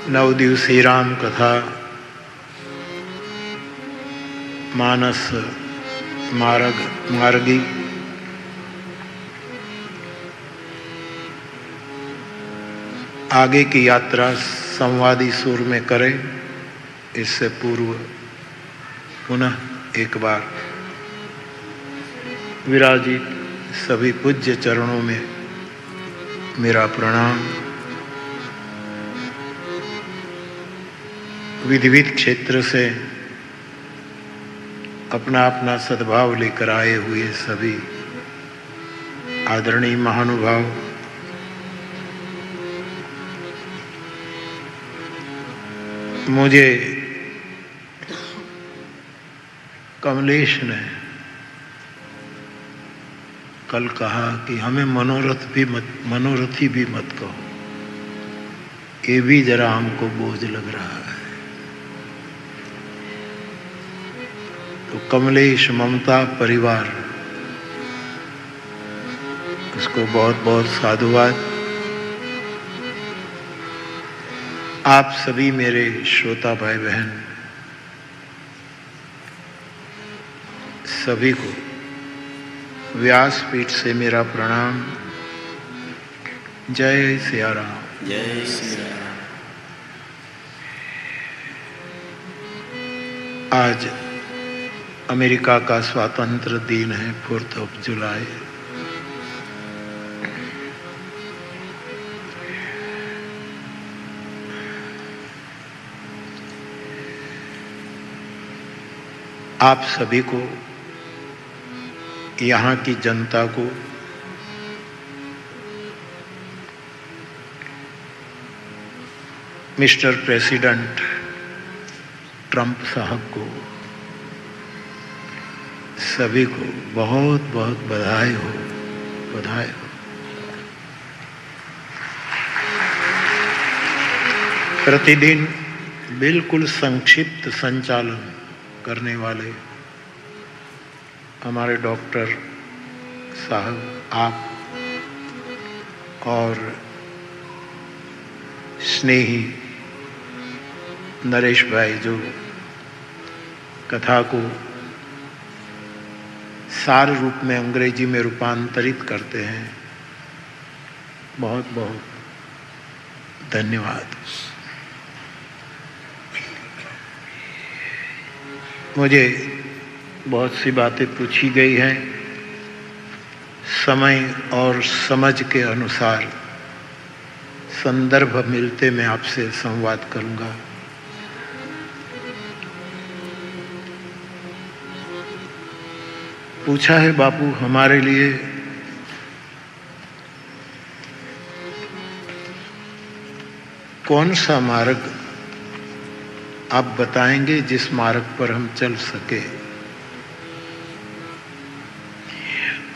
नवदिवसीय राम कथा मानस मार्गी आगे की यात्रा संवादी सुर में करें। इससे पूर्व पुनः एक बार विराजित सभी पूज्य चरणों में मेरा प्रणाम। विधिवित क्षेत्र से अपना अपना सद्भाव लेकर आए हुए सभी आदरणीय महानुभाव, मुझे कमलेश ने कल कहा कि हमें मनोरथी भी मत कहो, ये भी जरा हमको बोझ लग रहा है। तो कमलेश ममता परिवार, उसको बहुत बहुत साधुवाद। आप सभी मेरे श्रोता भाई बहन सभी को व्यासपीठ से मेरा प्रणाम। जय सिया राम। जय श्री राम। आज अमेरिका का स्वातंत्र दिन है, 4 जुलाई। आप सभी को, यहाँ की जनता को मिस्टर प्रेसिडेंट ट्रंप साहब को, सभी को बहुत बहुत बधाई हो, बधाई हो। प्रतिदिन बिल्कुल संक्षिप्त संचालन करने वाले हमारे डॉक्टर साहब, आप और स्नेही नरेश भाई जो कथा को सार रूप में अंग्रेजी में रूपांतरित करते हैं, बहुत बहुत धन्यवाद। मुझे बहुत सी बातें पूछी गई हैं, समय और समझ के अनुसार संदर्भ मिलते मैं आपसे संवाद करूंगा। पूछा है बापू, हमारे लिए कौन सा मार्ग आप बताएंगे जिस मार्ग पर हम चल सके।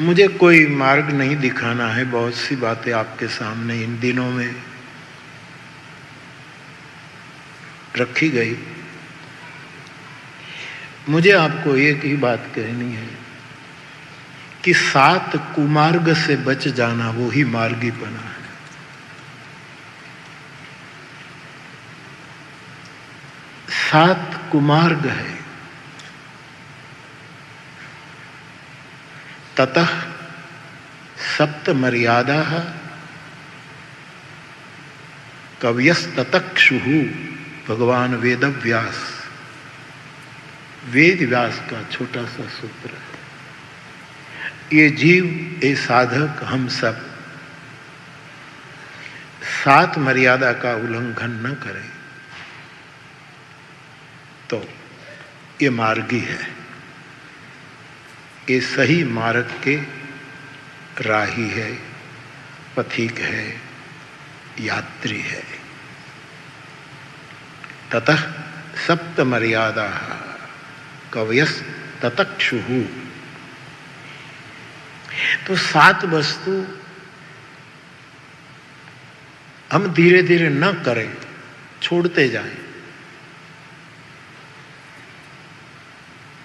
मुझे कोई मार्ग नहीं दिखाना है, बहुत सी बातें आपके सामने इन दिनों में रखी गई। मुझे आपको एक ही बात कहनी है कि 7 कुमार्ग से बच जाना वो ही मार्गीपना है। सात कुमार्ग है। ततः सप्त मर्यादा कवयस्ततक्षुः भगवान वेदव्यास। वेद व्यास का छोटा सा सूत्र है। ये जीव, ये साधक, हम सब 7 मर्यादा का उल्लंघन न करें तो ये मार्गी है, ये सही मार्ग के राही है, पथिक है, यात्री है। ततः सप्त मर्यादा कवयस ततक्षुः। तो 7 वस्तु हम धीरे धीरे न करें, छोड़ते जाएं,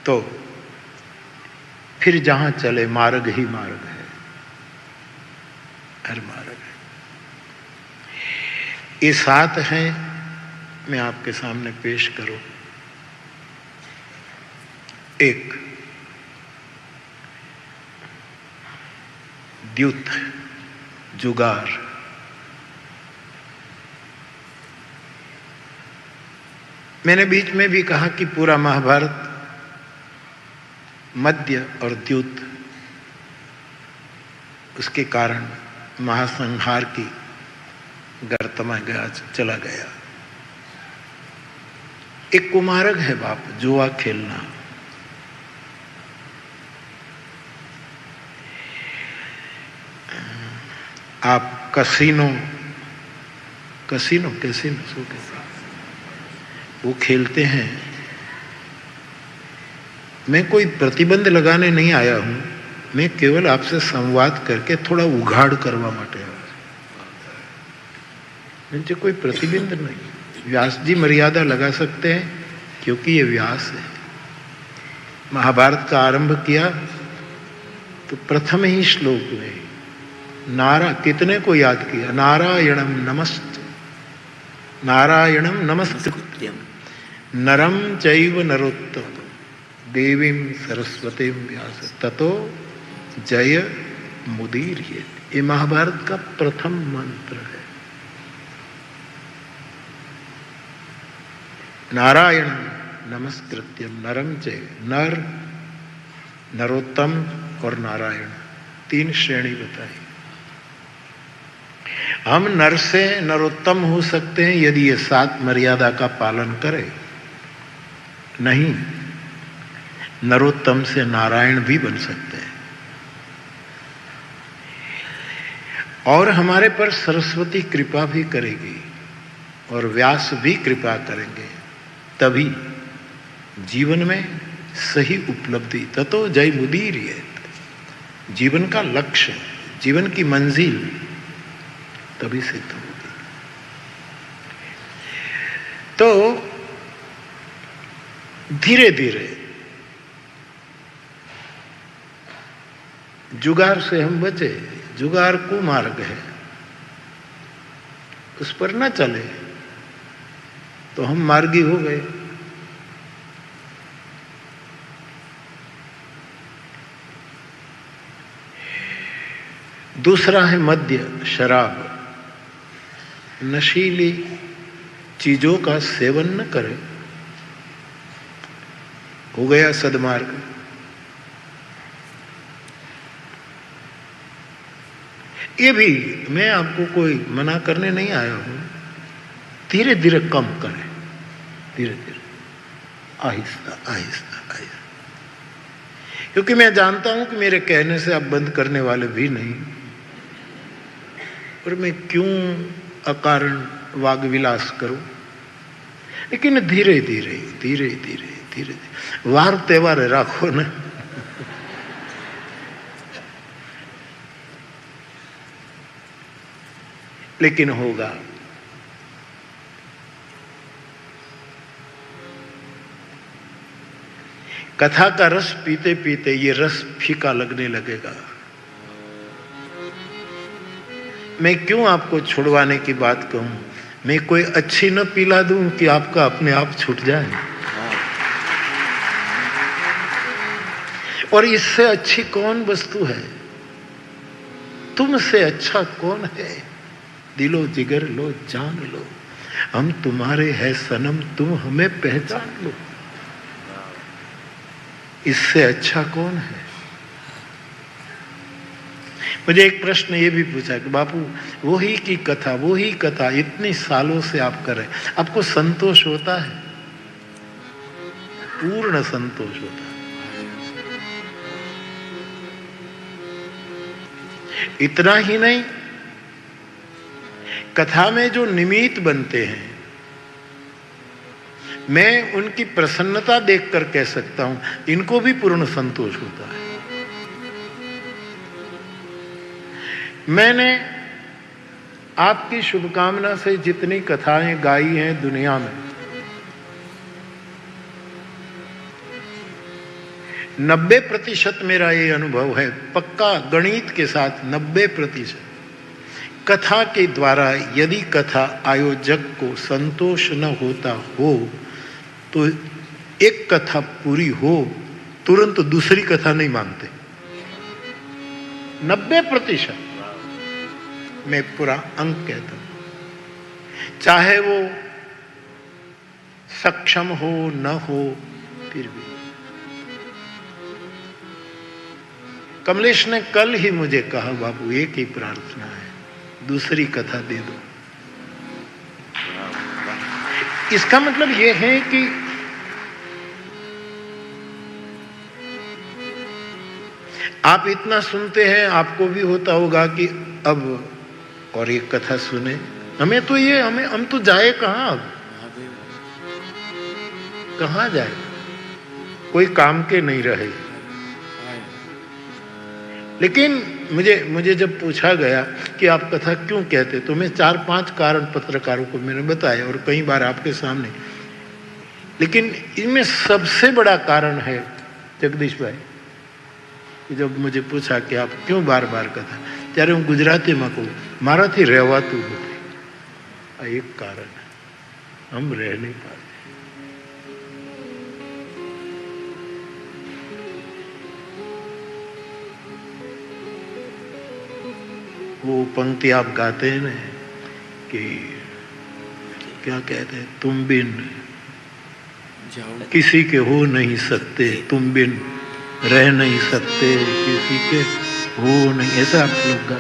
तो फिर जहां चले मार्ग ही मार्ग है, हर मार्ग है। ये 7 हैं मैं आपके सामने पेश करूं। एक द्युत, जुगार। मैंने बीच में भी कहा कि पूरा महाभारत मद्य और द्युत, उसके कारण महासंहार की गर्त में गया, चला गया। एक कुमारक है बाप, जुआ खेलना। आप कैसीनो वो खेलते हैं। मैं कोई प्रतिबंध लगाने नहीं आया हूं, मैं केवल आपसे संवाद करके थोड़ा उघाड़ करवा माटे आया। मुझे कोई प्रतिबंध नहीं। व्यास जी मर्यादा लगा सकते हैं क्योंकि ये व्यास है। महाभारत का आरंभ किया तो प्रथम ही श्लोक में कितने को याद किया? नारायणम नमस्कृत्यम नरम चैव नरोत्तम देवीं सरस्वतीं व्यास ततो जय मुदीरयेत्। ये महाभारत का प्रथम मंत्र है। नारायण नमस्कृत्यम नरम चैव, नर, नरोत्तम और नारायण, तीन श्रेणी बताई। हम नर से नरोत्तम हो सकते हैं यदि ये 7 मर्यादा का पालन करें। नहीं, नरोत्तम से नारायण भी बन सकते हैं। और हमारे पर सरस्वती कृपा भी करेगी और व्यास भी कृपा करेंगे, तभी जीवन में सही उपलब्धि, ततो जय मुदीरयेत्। जीवन का लक्ष्य, जीवन की मंजिल तभी सिद्ध होगी। तो धीरे धीरे जुगार से हम बचे। जुगार को मार्ग है, उस पर न चले तो हम मार्गी हो गए। दूसरा है मद्य, शराब। नशीली चीजों का सेवन न करें, हो गया सद्मार्ग। ये भी मैं आपको कोई मना करने नहीं आया हूं। धीरे धीरे कम करें, धीरे धीरे, आहिस्ता आहिस्ता आहिस्ता। क्योंकि मैं जानता हूं कि मेरे कहने से आप बंद करने वाले भी नहीं, और मैं क्यों अकारण वाग विलास करूं। लेकिन धीरे धीरे धीरे धीरे धीरे धीरे वार त्योहार राखो ना। लेकिन होगा। कथा का रस पीते पीते ये रस फीका लगने लगेगा। मैं क्यों आपको छुड़वाने की बात कहूं? मैं कोई अच्छी न पिला दूं कि आपका अपने आप छूट जाए। और इससे अच्छी कौन वस्तु है? तुमसे अच्छा कौन है? दिलो जिगर लो, जान लो, हम तुम्हारे हैं सनम, तुम हमें पहचान लो। इससे अच्छा कौन है? मुझे एक प्रश्न ये भी पूछा कि बापू वही की कथा, वही कथा इतने सालों से आप कर रहे, आपको संतोष होता है? पूर्ण संतोष होता है। इतना ही नहीं, कथा में जो निमित्त बनते हैं, मैं उनकी प्रसन्नता देखकर कह सकता हूं इनको भी पूर्ण संतोष होता है। मैंने आपकी शुभकामना से जितनी कथाएं गाई हैं दुनिया में, 90% मेरा ये अनुभव है, पक्का गणित के साथ 90%, कथा के द्वारा यदि कथा आयोजक को संतोष न होता हो तो एक कथा पूरी हो तुरंत दूसरी कथा नहीं मांगते। 90% मैं पूरा अंक कहता हूं, चाहे वो सक्षम हो न हो, फिर भी। कमलेश ने कल ही मुझे कहा, बाबू एक ही प्रार्थना है, दूसरी कथा दे दो। इसका मतलब यह है कि आप इतना सुनते हैं, आपको भी होता होगा कि अब और एक कथा सुने। हमें तो ये हम तो जाए कहां, अब कहां जाए, कोई काम के नहीं रहे। लेकिन मुझे जब पूछा गया कि आप कथा क्यों कहते, तो मैं 4-5 कारण पत्रकारों को मैंने बताया और कई बार आपके सामने। लेकिन इनमें सबसे बड़ा कारण है जगदीश भाई, कि जब मुझे पूछा कि आप क्यों बार बार कथा, ત્યારે હું ગુજરાતીમાં કહું, મારાથી રહેવાતું નથી। આ એક કારણ है, हम रह नहीं पाते। वो पंक्ति आप गाते हैं ना कि क्या कहते हैं, तुम बिन किसी के हो नहीं सकते, तुम बिन रह नहीं सकते, किसी के हो नहीं, ऐसा आप लोग गा।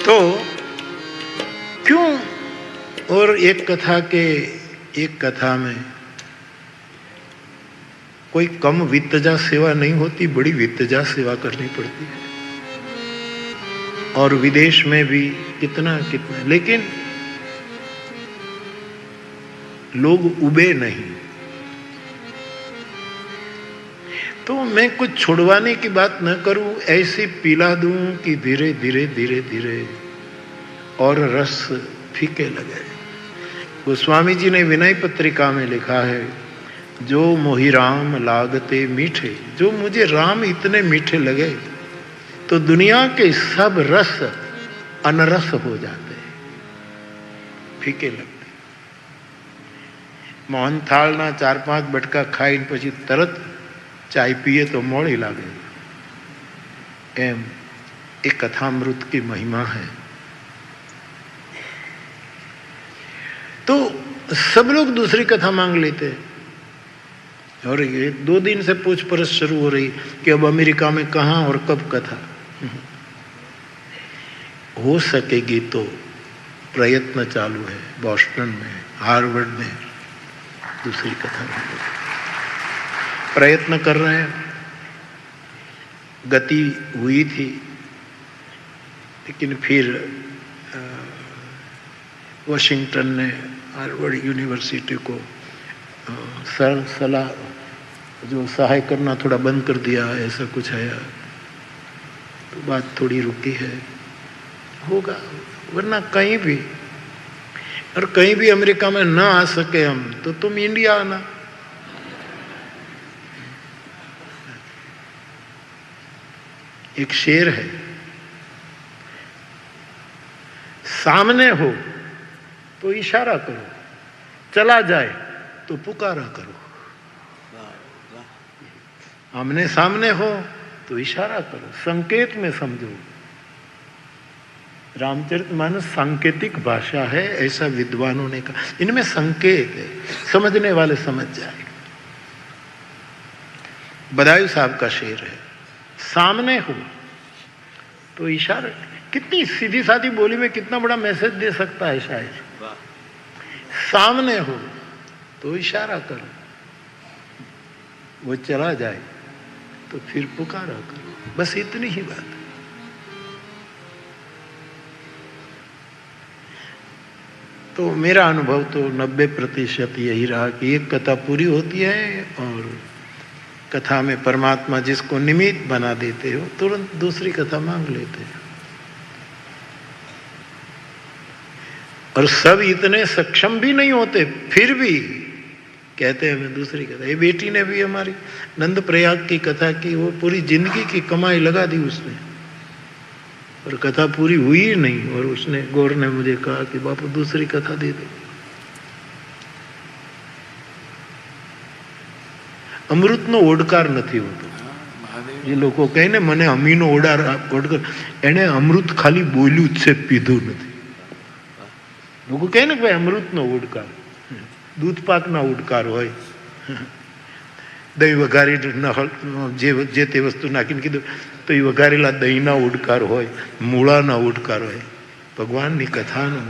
तो क्यों, और एक कथा में कोई कम वित्तजा सेवा नहीं होती, बड़ी वित्तजा सेवा करनी पड़ती है, और विदेश में भी कितना, लेकिन लोग उबे नहीं। तो मैं कुछ छुड़वाने की बात न करूं, ऐसी पिला दूं कि धीरे धीरे धीरे धीरे और रस फीके लगे। गोस्वामी जी ने विनय पत्रिका में लिखा है, जो मोहि राम लागते मीठे, जो मुझे राम इतने मीठे लगे तो दुनिया के सब रस अनरस हो जाते, फीके लगते। मोहन थाल ना 4-5 बटका खाई પછી તરત चाय पिए तो मोड़ी लागे, एम एक कथामृत की महिमा है। तो सब लोग दूसरी कथा मांग लेते हैं, और ये 2 दिन से पूछ परछ शुरू हो रही कि अब अमेरिका में कहां और कब कथा हो सकेगी। तो प्रयत्न चालू है, बॉस्टन में, हार्वर्ड में दूसरी कथा प्रयत्न कर रहे हैं। गति हुई थी, लेकिन फिर वॉशिंगटन ने हार्वर्ड यूनिवर्सिटी को सलाह जो सहाय करना थोड़ा बंद कर दिया, ऐसा कुछ है, तो बात थोड़ी रुकी है। होगा, वरना कहीं भी, और कहीं भी अमेरिका में ना आ सके हम, तो तुम इंडिया आना। एक शेर है, सामने हो तो इशारा करो, चला जाए तो पुकारा करो। आमने सामने हो तो इशारा करो, संकेत में समझो। रामचरितमानस सांकेतिक भाषा है, ऐसा विद्वानों ने कहा। इनमें संकेत है, समझने वाले समझ जाए। बदायूं साहब का शेर है, सामने हो तो इशारा। कितनी सीधी सादी बोली में कितना बड़ा मैसेज दे सकता है शायर। सामने हो तो इशारा करो, वो चला जाए तो फिर पुकारा करो। बस इतनी ही बात है। तो मेरा अनुभव तो 90% यही रहा कि एक कथा पूरी होती है और कथा में परमात्मा जिसको निमित्त बना देते हो तुरंत दूसरी कथा मांग लेते हैं। और सब इतने सक्षम भी नहीं होते, फिर भी कहते हैं हमें दूसरी कथा। ये बेटी ने भी हमारी नंद प्रयाग की कथा की, वो पूरी जिंदगी की कमाई लगा दी उसने, और कथा पूरी हुई ही नहीं। और उसने गौर ने मुझे कहा कि बापू दूसरी कथा दे दो। અમૃતનો ઓડકાર નથી હોતો। જે લોકો કહે ને મને અમીનો ઓડકાર, એને અમૃત ખાલી બોલ્યું જ છે, પીધું નથી। લોકો કહે ને કે ભાઈ અમૃતનો ઓડકાર, દૂધ પાકના ઓડકાર હોય, દહીં વઘારી જે તે વસ્તુ નાખીને કીધું તો એ વઘારેલા દહીંના ઓડકાર હોય, મૂળાના ઓડકાર હોય, ભગવાનની કથાનો।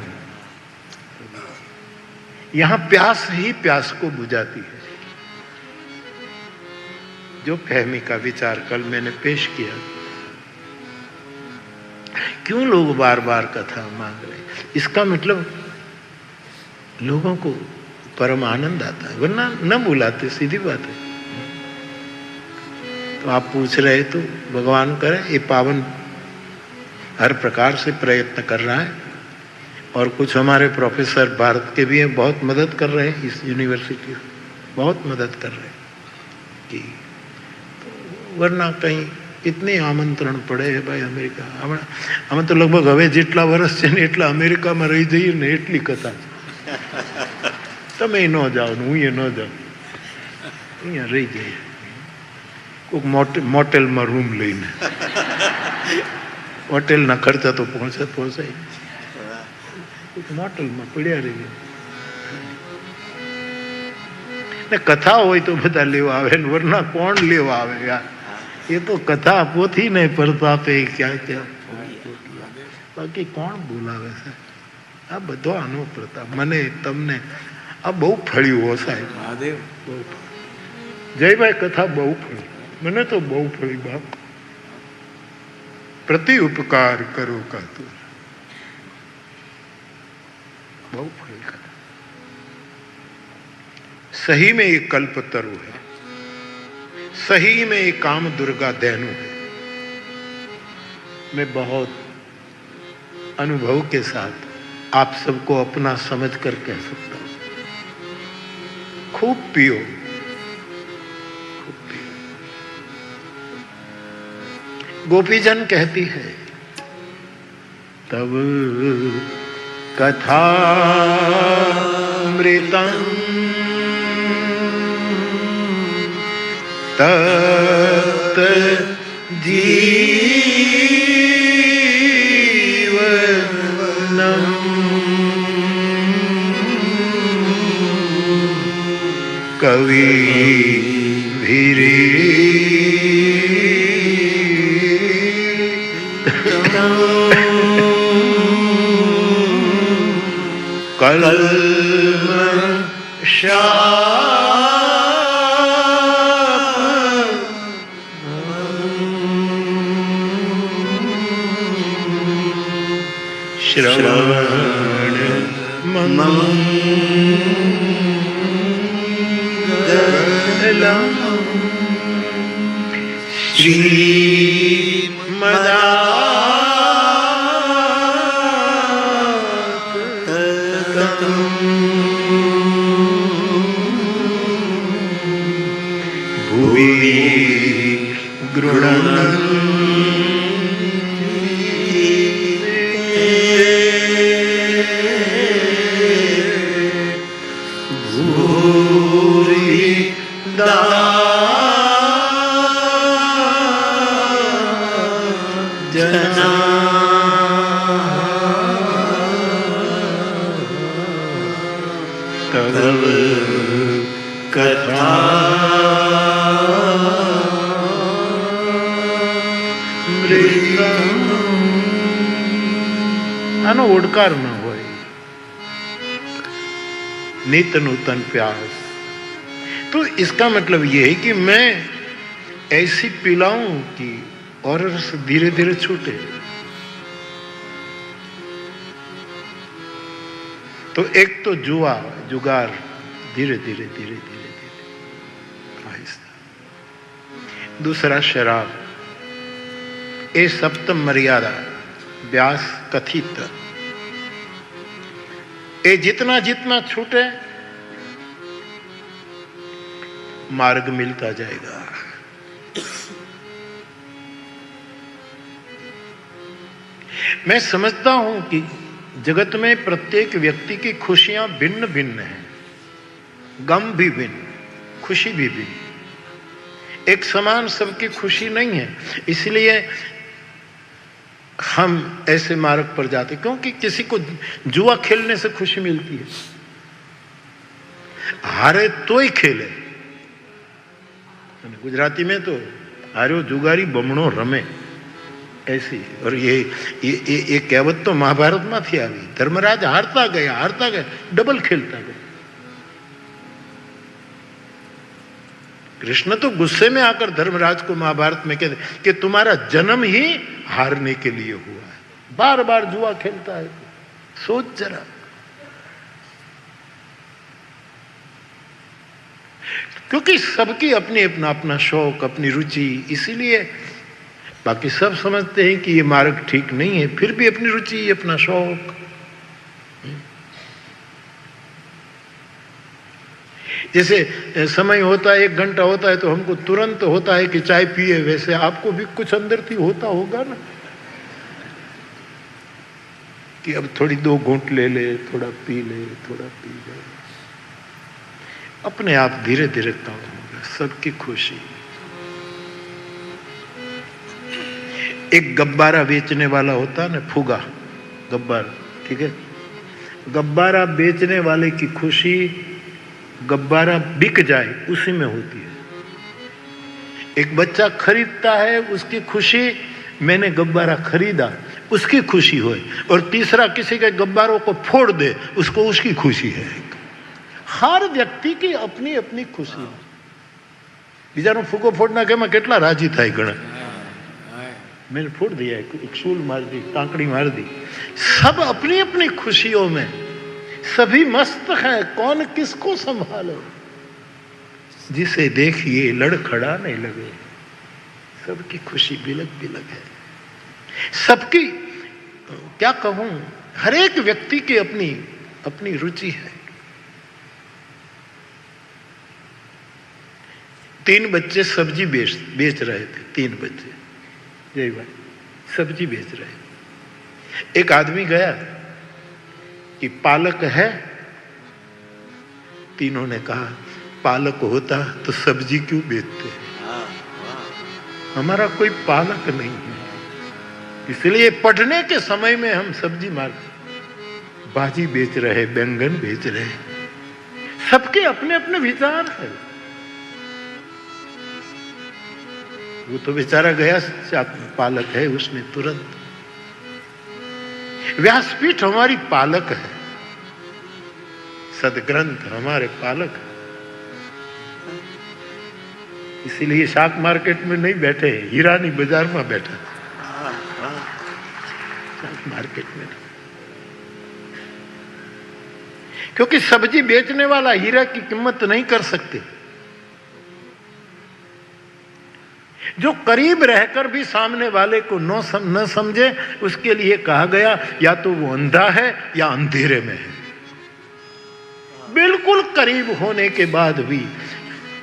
यहाँ प्यास ही प्यास को बुझाती है। जो फहमी का विचार कल मैंने पेश किया, क्यों लोग बार बार कथा मांग रहे हैं? इसका मतलब लोगों को परम आनंद आता है, वरना न बुलाते, सीधी बात है। तो आप पूछ रहे तो भगवान करे, ये पावन हर प्रकार से प्रयत्न कर रहा है, और कुछ हमारे प्रोफेसर भारत के भी हैं, बहुत मदद कर रहे हैं, इस यूनिवर्सिटी बहुत मदद कर रहे हैं कि वरना कहीं कितने आमंत्रण पड़े है भाई अमेरिका। हमें तो लगभग हवे जेटला वर्ष है ने एटला अमेरिका में रही जाइए ने एटली कथा तमे न जाओ ने हुए न जाओ, अँ रही जाइए कोई मोटेल में रूम लईने। होटेल ना खर्चा तो पहुंचाई मोटेल में पड़िया रही ने। कथा हो तो बता लेवा आवे, वरना कौन लेवा आवे यार? ये तो कथा पोथी नहीं परतापे क्या क्या, बाकी कौन बोलावे से? आ बधो आनो प्रताप मने तमने आ बहु फळ्यु हो साहेब। महादेव जय भाई कथा बहु फळी, मने तो बहु फळी बाप। प्रति उपकार करो कहतु बहु फळी कथा। सही में एक कल्पतरु है, सही में एक काम दुर्गा दैनु है। मैं बहुत अनुभव के साथ आप सबको अपना समझ कर कह सकता हूं, खूब पियो, खूब पियो। गोपीजन कहती है तब कथा मृतम तत जीवनम कवि भिरी श्रवण मंगलम श्रीमदाततम भुवि गृह्णन् आनो ओडकार न हो, नित नूतन प्यास। तो इसका मतलब ये है कि मैं ऐसी पिलाऊं कि और रस धीरे धीरे छूटे। तो एक तो जुआ, जुगार, धीरे धीरे धीरे धीरे धीरे आहिस्ता। दूसरा शराब, ये सप्तम मर्यादा व्यास कथित। ये जितना जितना छूटे मार्ग मिलता जाएगा। मैं समझता हूं कि जगत में प्रत्येक व्यक्ति की खुशियां भिन्न भिन्न हैं, गम भी भिन्न, खुशी भी भिन्न। एक समान सबकी खुशी नहीं है, इसलिए हम ऐसे मार्ग पर जाते, क्योंकि किसी को जुआ खेलने से खुशी मिलती है, हारे तो ही खेले। गुजराती में तो हारो जुगारी बमणो रमे, ऐसी। और ये कहावत तो महाभारत में थी आई। धर्मराज हारता गया डबल खेलता गया। कृष्ण तो गुस्से में आकर धर्मराज को महाभारत में कहते कि तुम्हारा जन्म ही हारने के लिए हुआ है, बार बार जुआ खेलता है। सोच जरा, क्योंकि सबकी अपनी अपना अपना शौक, अपनी रुचि, इसीलिए बाकी सब समझते हैं कि ये मार्ग ठीक नहीं है, फिर भी अपनी रुचि, अपना शौक। जैसे समय होता है, 1 घंटा होता है, तो हमको तुरंत होता है कि चाय पिए, वैसे आपको भी कुछ अंदर थी होता होगा ना कि अब थोड़ी 2 घूंट ले ले, थोड़ा पी ले, थोड़ा पी ले। अपने आप धीरे धीरे कम होगा सबकी खुशी। एक गब्बारा बेचने वाला होता है ना, फुगा गब्बारा, ठीक है। गब्बारा बेचने वाले की खुशी गब्बारा बिक जाए उसी में होती है। एक बच्चा खरीदता है, उसकी खुशी मैंने गब्बारा खरीदा, उसकी खुशी हो। और तीसरा किसी के गब्बारों को फोड़ दे, उसको उसकी खुशी है। हर व्यक्ति की अपनी अपनी खुशी है। बीजानो फूको फोड़ना के मैं केटला राजी था गणा, मैंने फोड़ दिया, एक शूल मार दी, कांकड़ी मार दी। सब अपनी अपनी खुशियों में सभी मस्त हैं, कौन किसको संभाले। जिसे देखिए लड़खड़ाने लगे, सबकी खुशी बिलक बिलक है। सबकी, क्या कहूं, हर एक व्यक्ति की अपनी अपनी रुचि है। 3 बच्चे सब्जी बेच रहे थे, 3 बच्चे, जय भाई, सब्जी बेच रहे। एक आदमी गया कि पालक है? तीनों ने कहा पालक होता तो सब्जी क्यों बेचते हैं, हमारा कोई पालक नहीं है, इसलिए पढ़ने के समय में हम सब्जी भाजी बेच रहे, बैंगन बेच रहे। सबके अपने अपने विचार है। वो तो बेचारा गया, पालक है, उसने तुरंत। व्यासपीठ हमारी पालक है, सदग्रंथ हमारे पालक है। इसीलिए शाक मार्केट में नहीं बैठे, हीरानी बाजार में बैठा, शाक मार्केट में। क्योंकि सब्जी बेचने वाला हीरा की कीमत नहीं कर सकते। जो करीब रहकर भी सामने वाले को न समझे, उसके लिए कहा गया या तो वो अंधा है या अंधेरे में है। बिल्कुल करीब होने के बाद भी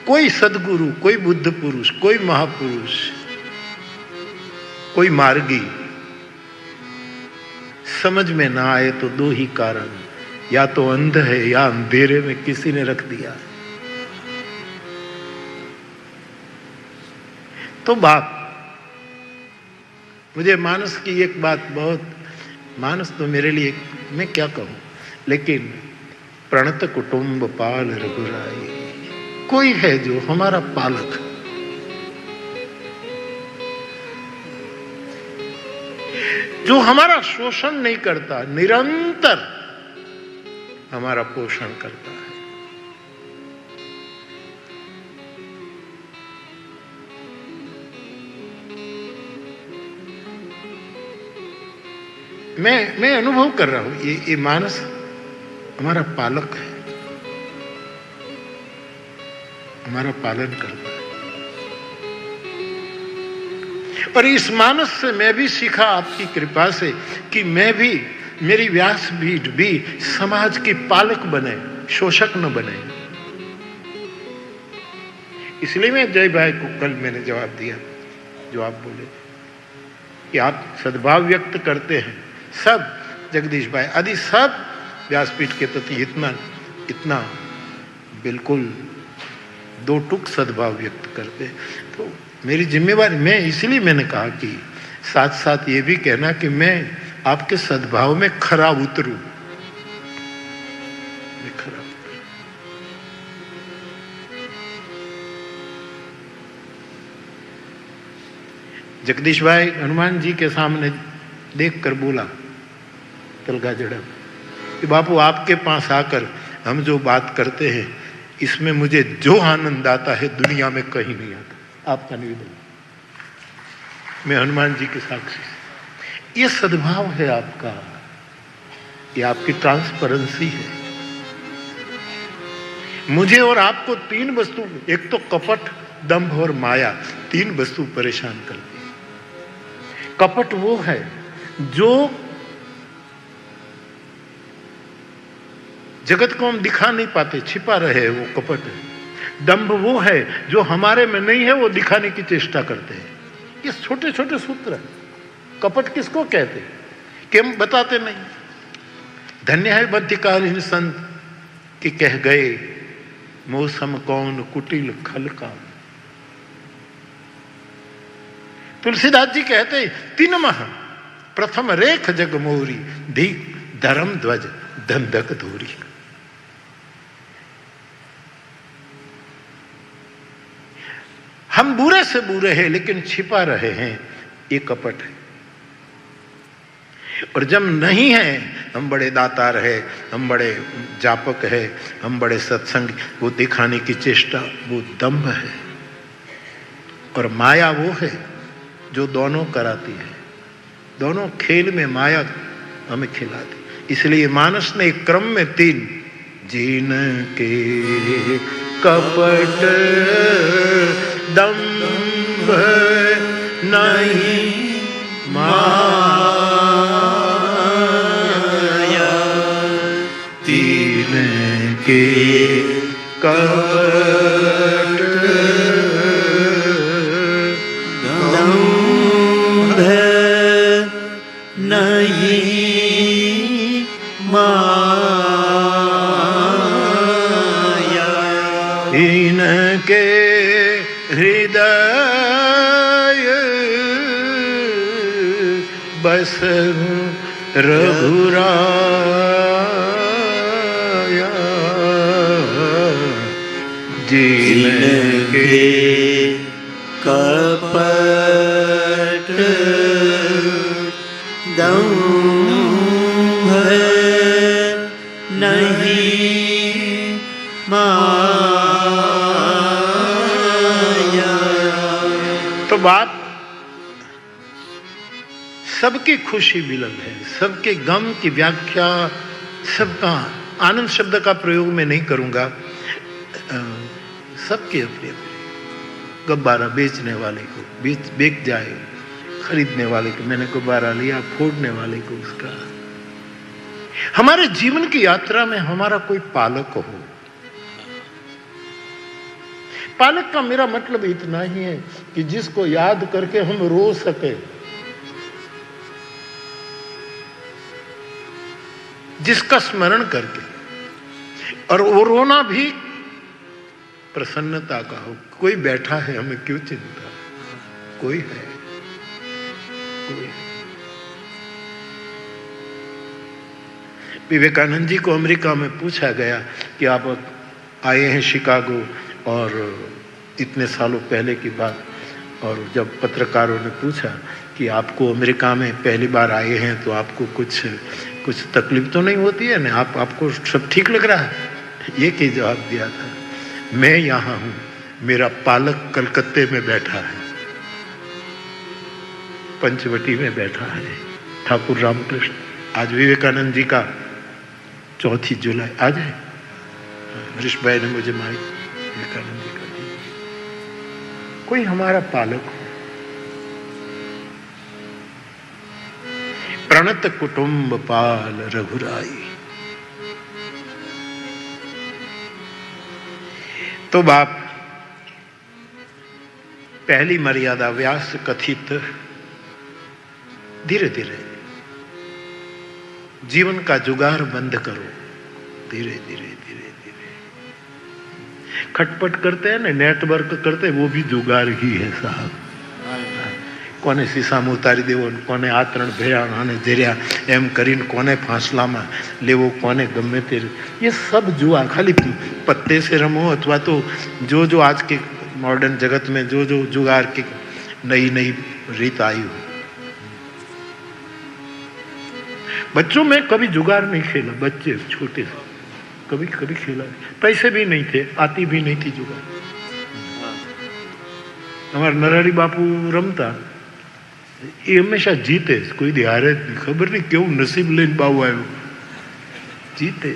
कोई सदगुरु, कोई बुद्ध पुरुष, कोई महापुरुष, कोई मार्गी समझ में ना आए तो 2 ही कारण, या तो अंध है या अंधेरे में किसी ने रख दिया। तो बात, मुझे मानस की एक बात बहुत, मानस तो मेरे लिए मैं क्या कहूं, लेकिन प्रणत कुटुंब पाल रघुराई, कोई है जो हमारा पालक, जो हमारा शोषण नहीं करता, निरंतर हमारा पोषण करता है। मैं अनुभव कर रहा हूं ये मानस हमारा पालक है, हमारा पालन करता है। और इस मानस से मैं भी सीखा आपकी कृपा से कि मैं भी, मेरी व्यासपीठ भी समाज की पालक बने, शोषक न बने। इसलिए मैं जय भाई को कल मैंने जवाब दिया जो आप बोले कि आप सद्भाव व्यक्त करते हैं, सब जगदीश भाई आदि सब व्यासपीठ के प्रति इतना बिल्कुल दो टुक सद्भाव व्यक्त करते हैं। तो मेरी जिम्मेवारी, मैं इसलिए मैंने कहा कि साथ साथ ये भी कहना कि मैं आपके सद्भाव में खरा उतरूं, मैं खरा उतरूं। जगदीश भाई हनुमान जी के सामने देख कर बोला तलगा जड़म कि बापू आपके पास आकर हम जो बात करते हैं इसमें मुझे जो आनंद आता है दुनिया में कहीं नहीं आता। आपका निवेदन, मैं हनुमान जी के साक्षी से, ये सद्भाव है आपका, ये आपकी ट्रांसपेरेंसी है। मुझे और आपको तीन वस्तु, एक तो कपट, दंभ और माया, तीन वस्तु परेशान करती है। कपट वो है जो जगत को हम दिखा नहीं पाते, छिपा रहे, वो कपट है। दंभ वो है जो हमारे में नहीं है, वो दिखाने की चेष्टा करते हैं। ये छोटे छोटे सूत्र है। कपट किसको कहते हैं कि हम बताते नहीं। धन्य है मध्यकालीन संत कि कह गए मौसम कौन कुटिल खल का। तुलसीदास जी कहते तीन मह प्रथम रेख जग मोरी धी धर्म ध्वज धंधक धोरी। हम बुरे से बुरे हैं लेकिन छिपा रहे हैं, ये कपट है। और जब नहीं है हम बड़े दातार है, हम बड़े जापक है, हम बड़े सत्संग, वो दिखाने की चेष्टा, वो दंभ है। और माया वो है जो दोनों कराती है, दोनों खेल में माया हमें खिलाती। इसलिए मानस ने एक क्रम में तीन, जीन के कपट दंभ नहीं माया, तीन के कपट दंभ नहीं माया, इनके हृदय बस रघुराया, जिनके कपट दंभ नहीं माया। तो बात सबकी खुशी मिलन है, सबके गम की व्याख्या, सबका आनंद शब्द का प्रयोग मैं नहीं करूंगा। सबके अपने अपने गुब्बारा, बेचने वाले को बेच जाए, खरीदने वाले को मैंने गुब्बारा लिया, फोड़ने वाले को उसका। हमारे जीवन की यात्रा में हमारा कोई पालक हो। पालक का मेरा मतलब इतना ही है कि जिसको याद करके हम रो सके, जिसका स्मरण करके, और वो रोना भी प्रसन्नता का हो। कोई बैठा है, हमें क्यों चिंता, कोई है, कोई है। विवेकानंद जी को अमेरिका में पूछा गया कि आप आए हैं शिकागो और इतने सालों पहले की बात, और जब पत्रकारों ने पूछा कि आपको अमेरिका में पहली बार आए हैं तो आपको कुछ तकलीफ तो नहीं होती है ना, आपको सब ठीक लग रहा है? ये क्या जवाब दिया था, मैं यहाँ हूँ, मेरा पालक कलकत्ते में बैठा है, पंचवटी में बैठा है, ठाकुर रामकृष्ण। आज विवेकानंद जी का 4 जुलाई आ जाए। हरीश भाई ने मुझे माइक विवेकानंद जी का दी। कोई हमारा पालक हो। प्रणत कुटुंब पाल रघुराई। तो बाप पहली मर्यादा व्यास कथित धीरे धीरे जीवन का जुगार बंद करो। धीरे धीरे धीरे धीरे खटपट करते हैं ना, नेटवर्क करते हैं, वो भी जुगार ही है साहब। कोने शीशाમાં ઉતારી દેવો, કોને આતરણ ભેળા અને જેર્યા એમ કરીને કોને ફાંસલામાં લેવો, કોને ગમે તે, ये सब जुआ। खाली पत्ते से रमो अथवा तो जो जो आज के मॉडर्न जगत में जो जो जुगार की नई नई रीत आई हो। बच्चों में कभी जुगार नहीं खेला, बच्चे छोटे से कभी कभी खेला, पैसे भी नहीं थे, आती भी नहीं थी जुगार। हमारे नरहरी बापू रमता, ये हमेशा जीते, कोई दी हारे नहीं। खबर नहीं क्यों नसीब लेने बाबू आयो, जीते।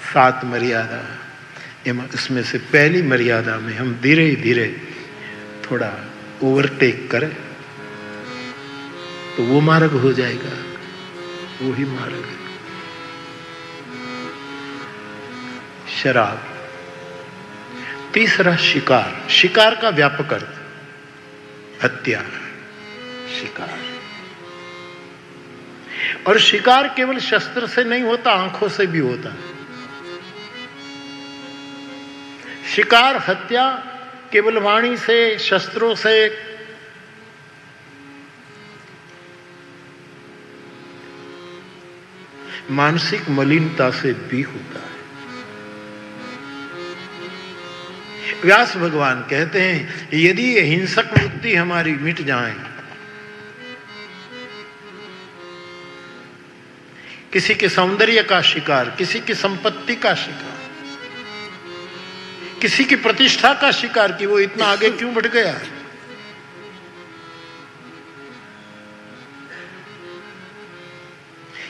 सात मर्यादा, इसमें से पहली मर्यादा में हम धीरे धीरे थोड़ा ओवरटेक करें तो वो मार्ग हो जाएगा, वो ही मार्ग है। शराब। तीसरा शिकार। शिकार का व्यापक अर्थ हत्या, शिकार। और शिकार केवल शस्त्र से नहीं होता, आंखों से भी होता है। शिकार, हत्या केवल वाणी से, शस्त्रों से मानसिक मलिनता से भी होता है। व्यास भगवान कहते हैं यदि ये हिंसक वृत्ति हमारी मिट जाए, किसी के सौंदर्य का शिकार, किसी की संपत्ति का शिकार, किसी की प्रतिष्ठा का शिकार कि वो इतना आगे क्यों बढ़ गया है,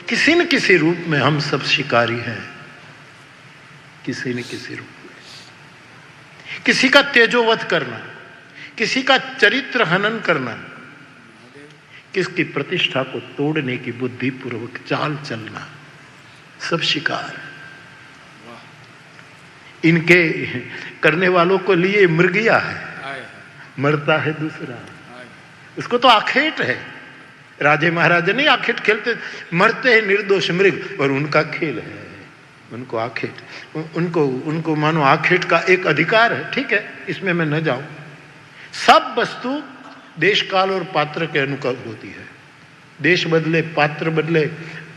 किसी न किसी रूप में हम सब शिकारी हैं, किसी न किसी रूप में। किसी का तेजोवध करना, किसी का चरित्र हनन करना, किसकी प्रतिष्ठा को तोड़ने की बुद्धिपूर्वक चाल चलना, सब शिकार। इनके करने वालों को लिए मृगिया है, मरता है दूसरा। उसको तो आखेट है। राजे महाराजे नहीं आखेट खेलते, मरते हैं निर्दोष मृग, और उनका खेल है, उनको आखेट, उनको मानो आखेट का एक अधिकार है। ठीक है, इसमें मैं न जाऊं। सब वस्तु देश काल और पात्र के अनुकूल होती है। देश बदले, पात्र बदले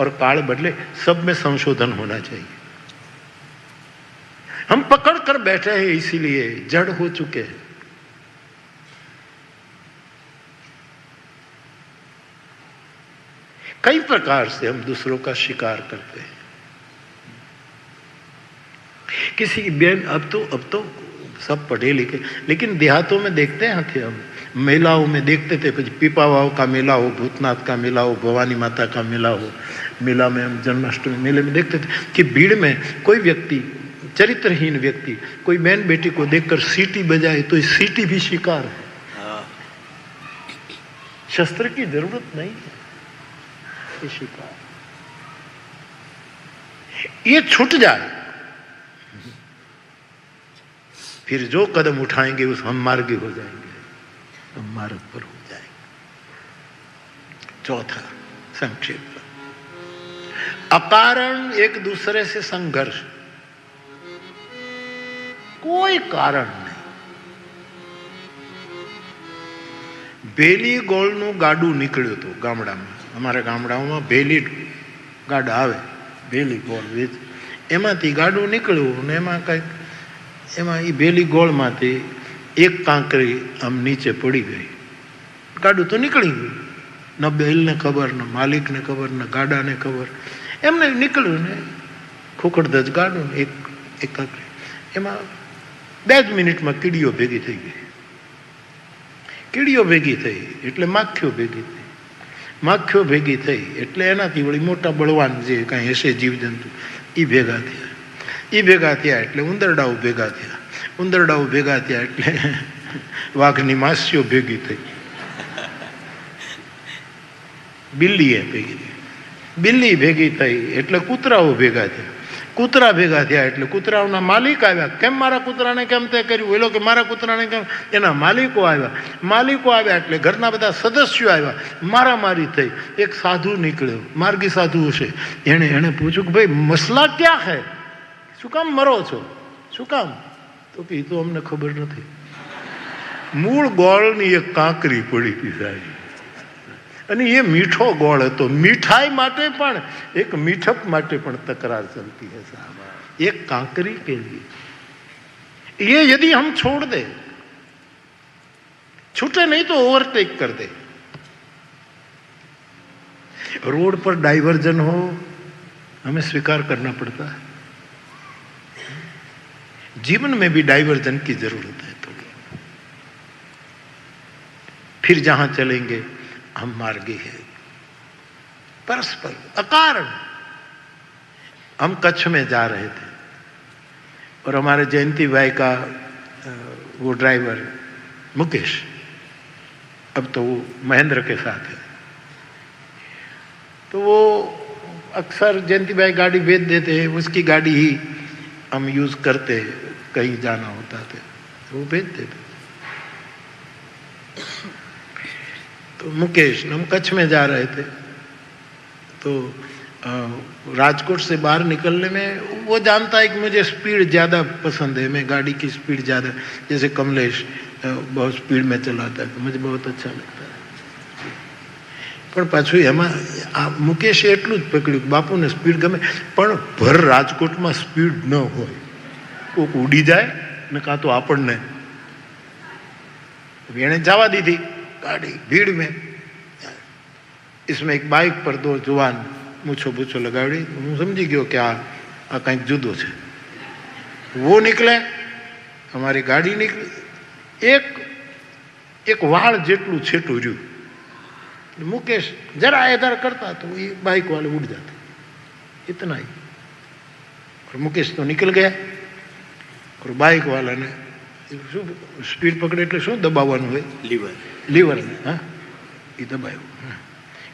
और काल बदले, सब में संशोधन होना चाहिए। हम पकड़ कर बैठे हैं, इसीलिए जड़ हो चुके हैं। कई प्रकार से हम दूसरों का शिकार करते हैं। किसी की बेन, अब तो सब पढ़े लिखे, लेकिन देहातों में देखते हैं थे हम, मेलाओं में देखते थे, पीपावाओं का मेला हो, भूतनाथ का मेला हो, भवानी माता का मेला हो, मेला में हम जन्माष्टमी मेले में देखते थे कि भीड़ में कोई व्यक्ति, चरित्रहीन व्यक्ति, कोई बहन बेटी को देखकर सीटी बजाए तो सीटी भी शिकार है। शस्त्र की जरूरत नहीं है, ये शिकार। ये छूट जाए, फिर जो कदम उठाएंगे उस हम मार्गी हो जाएंगे, हम मार्ग पर हो जाएंगे। चौथा संक्षेप, अकारण एक दूसरे से संघर्ष, कोई कारण नहीं। बेली गोळનું ગાડું નીકળ્યું હતું ગામડામાં, અમારા ગામડાઓમાં બેલી ગાડા આવે, બેલી ગોળ વેચ, એમાંથી ગાડું નીકળ્યું ને એમાં કંઈક, એમાં એ બેલી ગોળમાંથી એક કાંકરી આમ નીચે પડી ગઈ। ગાડું તો નીકળી ગયું, ન બેલને ખબર, ન માલિકને ખબર, ન ગાડાને ખબર, એમને નીકળ્યું ને ખોખડધજ ગાડું ને એક કાંકરી, એમાં 2 જ મિનિટમાં કીડીઓ ભેગી થઈ ગઈ। કીડીઓ ભેગી થઈ એટલે માખીઓ ભેગી થઈ, માખીઓ ભેગી થઈ એટલે એનાથી વળી મોટા બળવાન જે કાંઈ હશે જીવજંતુ એ ભેગા થયા. એ ભેગા થયા એટલે ઉંદરડાઓ ભેગા થયા. ઉંદરડાઓ ભેગા થયા એટલે વાઘની માસીઓ ભેગી થઈ. બિલ્લીએ ભેગી થઈ. બિલ્લી ભેગી થઈ એટલે કૂતરાઓ ભેગા થયા. કૂતરા ભેગા થયા એટલે કૂતરાઓના માલિક આવ્યા. કેમ મારા કૂતરાને કેમ તે કર્યું? ઓલો કે મારા કૂતરાને કેમ? એના માલિકો આવ્યા. માલિકો આવ્યા એટલે ઘરના બધા સદસ્યો આવ્યા. મારામારી થઈ. એક સાધુ નીકળ્યો, માર્ગી સાધુ હશે. એણે પૂછ્યું કે ભાઈ મસલા ક્યાં હે? શું કામ મરો છો? શું કામ? તો કે એ તો અમને ખબર નથી. મૂળ ગોળની એક કાંકરી પડી હતી સાહેબ, અને એ મીઠો ગોળ હતો. મીઠાઈ માટે પણ, એક મીઠપ માટે પણ તકરાર चलती है साहब. एक कांकरी के लिए ये यदि हम छोड़ दे, छूटे नहीं तो ओवरटेक कर दे. रोड पर डाइवर्जन हो हमें स्वीकार करना पड़ता है. जीवन में भी डाइवर्जन की जरूरत है थोड़ी. फिर जहां चलेंगे हम मार्गी है. परस्पर अकारण हम कच्छ में जा रहे थे और हमारे जयंती भाई का वो ड्राइवर मुकेश, अब तो वो महेंद्र के साथ है, तो वो अक्सर जयंती भाई गाड़ी भेज देते हैं. उसकी गाड़ी ही हम यूज करते, कहीं जाना होता था तो वो भेज देते. तो मुकेश, हम कच्छ में जा रहे थे तो राजकोट से बाहर निकलने में वो जानता है कि मुझे स्पीड ज़्यादा पसंद है, मैं गाड़ी की स्पीड ज़्यादा, जैसे कमलेश बहुत स्पीड में चलाता है तो मुझे बहुत अच्छा लगता है. પણ પાછું એમાં આ મુકેશે એટલું જ પકડ્યું, બાપુને સ્પીડ ગમે પણ ભર રાજકોટમાં સ્પીડ ન હોય, કોક ઉડી જાય ને કાં તો આપણને. એણે જવા દીધી गाड़ी भीड़ में. इसमें एक बाइक पर दो जुवान मूछो बूछो लगाड़ी. हूँ समझी गयो कि आ कंईक जुदो है. वो निकले, हमारी गाड़ी निकली. एक वाळ जेटलू छेटू रह्यु. मुकेश जरा इधर करता तो ये बाइक वाले उड़ जाते, इतना ही. और मुकेश तो निकल गया और बाइक वाला ने स्पीड पकड़े એટલે શું દબાવવાનું હોય? લીવર. હા, એ દબાવ્યું.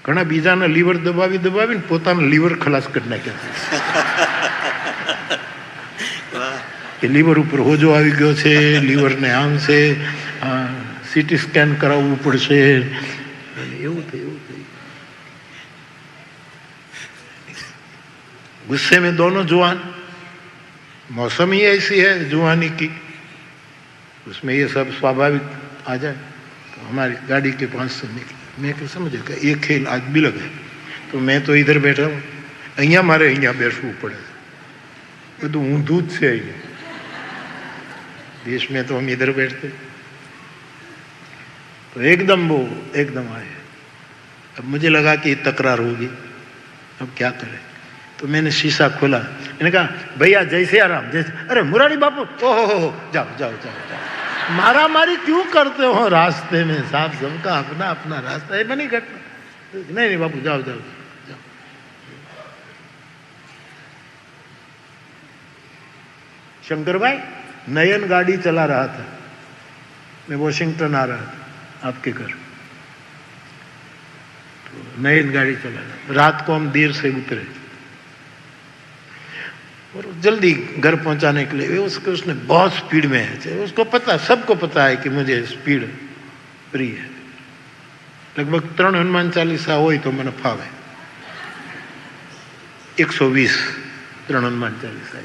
ઘણા બીજાના લીવર દબાવીને પોતાનો લીવર ખલાસ કરી નાખ્યા. કે લીવર ઉપર હોજો આવી ગયો છે, લીવરને આમ છે, સીટી સ્કેન કરાવવું પડશે, એવું થયું. गुस्से में दोनों जुआन, मौसम ही ऐसी है जुआनी की, उसमें ये सब स्वाभाविक आ जाए. तो हमारी गाड़ी के पास से निकले. मैं क्या समझे कि ये खेल आज भी लगे. तो मैं तो इधर बैठा हूँ, अहिया मारे अहिया बैठવું પડે. બધું ઊંધું જ છે અહીંયા. देश में तो हम इधर बैठते. तो एकदम आए. अब मुझे लगा कि तकरार होगी, अब क्या करें. तो मैंने शीशा खोला. मैंने कहा भैया जय सिया राम. जय. अरे मुरारी बापू, ओहो जाओ जाओ जाओ जाओ. मारा मारी क्यों करते हो रास्ते में साहब? सबका अपना अपना रास्ता है. बनी घटना. नहीं बापू जाओ जाओ जाओ. शंकर भाई, नयन गाड़ी चला रहा था, मैं वॉशिंगटन आ रहा था आपके घर. तो नयन गाड़ी चला रहा. रात को हम देर से उतरे और जल्दी घर पहुंचाने के लिए उसने बहुत स्पीड में है. उसको पता, सबको पता है कि मुझे स्पीड प्रिय है. लगभग 3 हनुमान चालीसा हो तो मैंने फावे. 120 3 हनुमान चालीसा.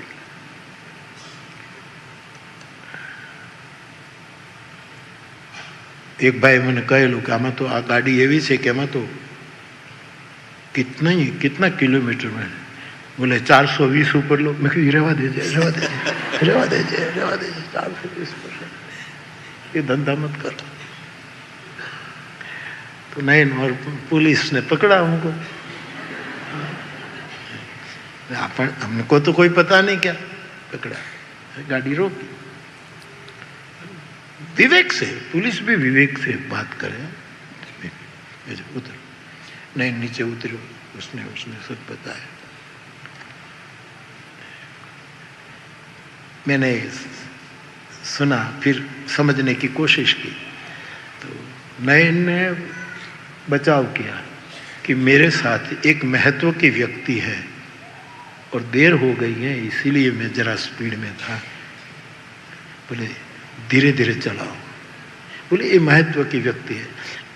एक भाई मैंने कहेलू कि आमा तो आ गाड़ी एवी है कि आमा तो कितना किलोमीटर में? बोले 420 ऊपर लो. मैं कही रेवा दीजिए 420 पर ये धंधा मत कर. तो नहीं, और पुलिस ने पकड़ा हमको. हमको तो कोई पता नहीं क्या पकड़ा, गाड़ी रोकी. विवेक से, पुलिस भी विवेक से बात करे. उधर नहीं, नीचे उतरो, उसने सब बताया। मैंने सुना, फिर समझने की कोशिश की, तो नयन ने बचाव किया कि मेरे साथ एक महत्व की व्यक्ति है और देर हो गई है, इसीलिए मैं जरा स्पीड में था। बोले धीरे धीरे चलाओ। बोले ये महत्व की व्यक्ति है।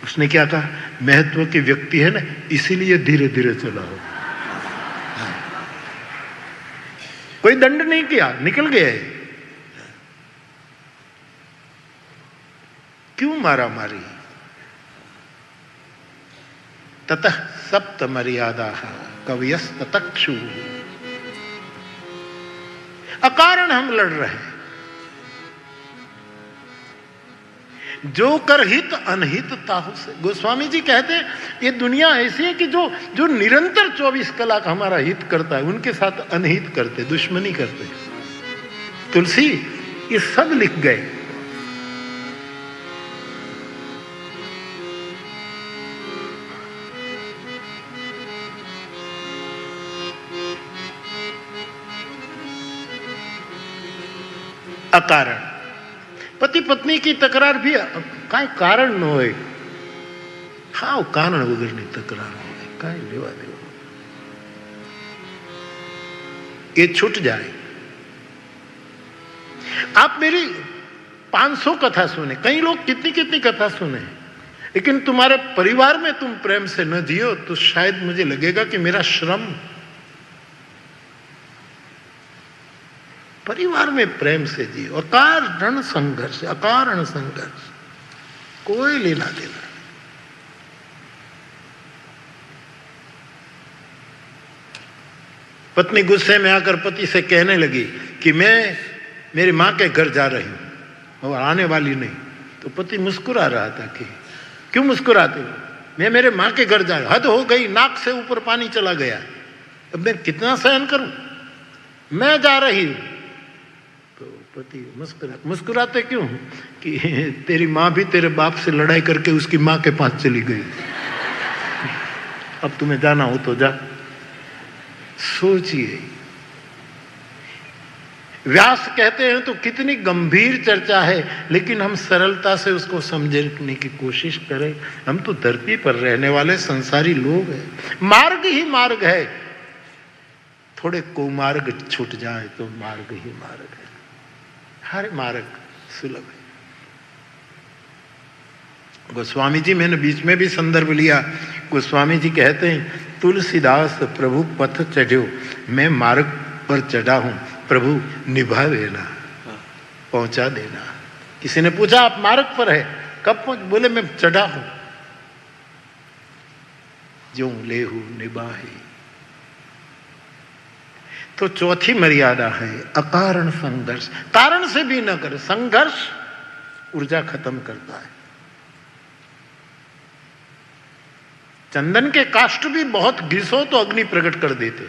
उसने क्या कहा? महत्व की व्यक्ति है ना, इसीलिए धीरे धीरे चलाओ। कोई दंड नहीं किया, निकल गए। क्यों मारा मारी? ततः सप्त मर्यादा कवयस ततक्षु। अकारण हम लड़ रहे हैं। जो कर हित अनहित ताहु से। गोस्वामी जी कहते हैं ये दुनिया ऐसी है कि जो निरंतर 24 कलाक हमारा हित करता है, उनके साथ अनहित करते, दुश्मनी करते। तुलसी ये सब लिख गए। अकारण पति पत्नी की तकरार भी काई कारण न होए। हाँ, कारण वगैरह नहीं तकरार हो, काई लेवा देवा। ये छूट जाए। आप मेरी 500 कथा सुने, कई लोग कितनी कितनी कथा सुने, लेकिन तुम्हारे परिवार में तुम प्रेम से न जियो तो शायद मुझे लगेगा कि मेरा श्रम। परिवार में प्रेम से जियो। अकारण संघर्ष, अकारण संघर्ष, कोई लेना देना। पत्नी गुस्से में आकर पति से कहने लगी कि मैं मेरी मां के घर जा रही हूं और आने वाली नहीं। तो पति मुस्कुरा रहा था कि क्यों मुस्कुराते हो? मैं मेरे मां के घर जा रहा। हद हो गई, नाक से ऊपर पानी चला गया, अब मैं कितना सहन करूं? मैं जा रही हूं। तो पति मुस्कुराते क्यों? कि तेरी मां भी तेरे बाप से लड़ाई करके उसकी मां के पास चली गई, अब तुम्हें जाना हो तो जा। सोचिए, व्यास कहते हैं तो कितनी गंभीर चर्चा है, लेकिन हम सरलता से उसको समझने की कोशिश करें। हम तो धरती पर रहने वाले संसारी लोग हैं, मार्ग ही मार्ग है। थोड़े कुमार्ग छूट जाए तो मार्ग ही मार्ग है, हर मार्ग सुलभ है। गोस्वामी जी, मैंने बीच में भी संदर्भ लिया, गोस्वामी जी कहते हैं तुलसीदास प्रभु पथ चढ़ो, मैं मार्ग पर चढ़ा हूं, प्रभु निभा देना, पहुंचा देना। किसी ने पूछा आप मार्ग पर है, कब पहुंच? बोले मैं चढ़ा हूं। जो लेहू निभाही। तो चौथी मर्यादा है अकारण संघर्ष। कारण से भी न करे संघर्ष, ऊर्जा खत्म करता है। चंदन के काष्ठ भी बहुत घिसो तो अग्नि प्रकट कर देते,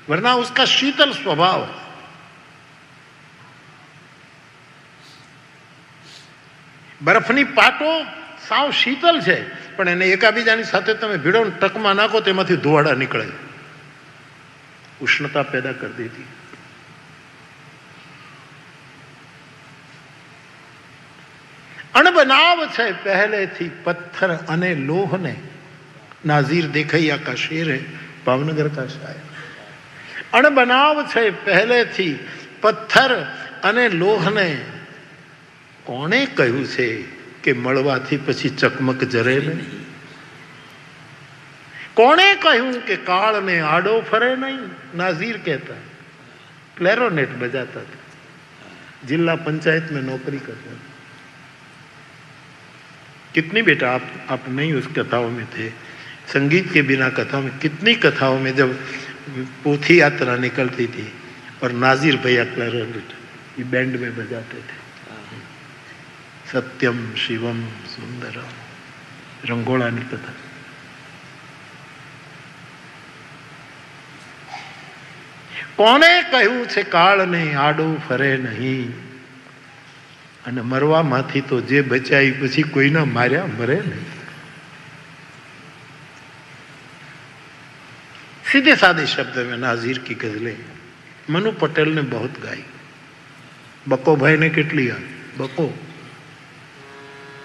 वरना उसका शीतल स्वभाव है। बर्फनी पाटो साव शीतल है, पण एने एकाबीजानी साथे तमे भीड़ो टकमा नाखो तेमांथी धुवाड़ा निकळे, उष्णता पैदा कर देती। अणबनाव छे पहले थी पत्थर अने लोह ने। नाजीर देखैया का शेर है, भावनगर का शायर। अणबनाव छे पहले थी पत्थर अने लोह ने। कोणे कह્યું છે કે મળવાથી પછી ચકમક જરે નહીં? કોણે કહ્યું કે કાળને આડો ફરે નહીં? नाजीर कहता है, क्लैरोनेट बजाता था, जिला पंचायत में नौकरी करता था। कितनी बेटा आप नहीं उस कथाओं में थे, संगीत के बिना कथाओं में, कितनी कथाओं में जब पोथी यात्रा निकलती थी और नाजीर भैया क्लैरोनेट ये बैंड में बजाते थे। सत्यम शिवम सुंदरम, रंगोळानी कथा। कोने कह્યું છે કાળને આડો ફરે નહીં, અને મરવામાંથી તો જે બચાઈ પછી કોઈના માર્યા મરે નહીં। सीधे साधे शब्द में नाजीर की गजलें मनु पटेल ने बहुत गाई। बको भाई ने કેટલી યાદ? બકો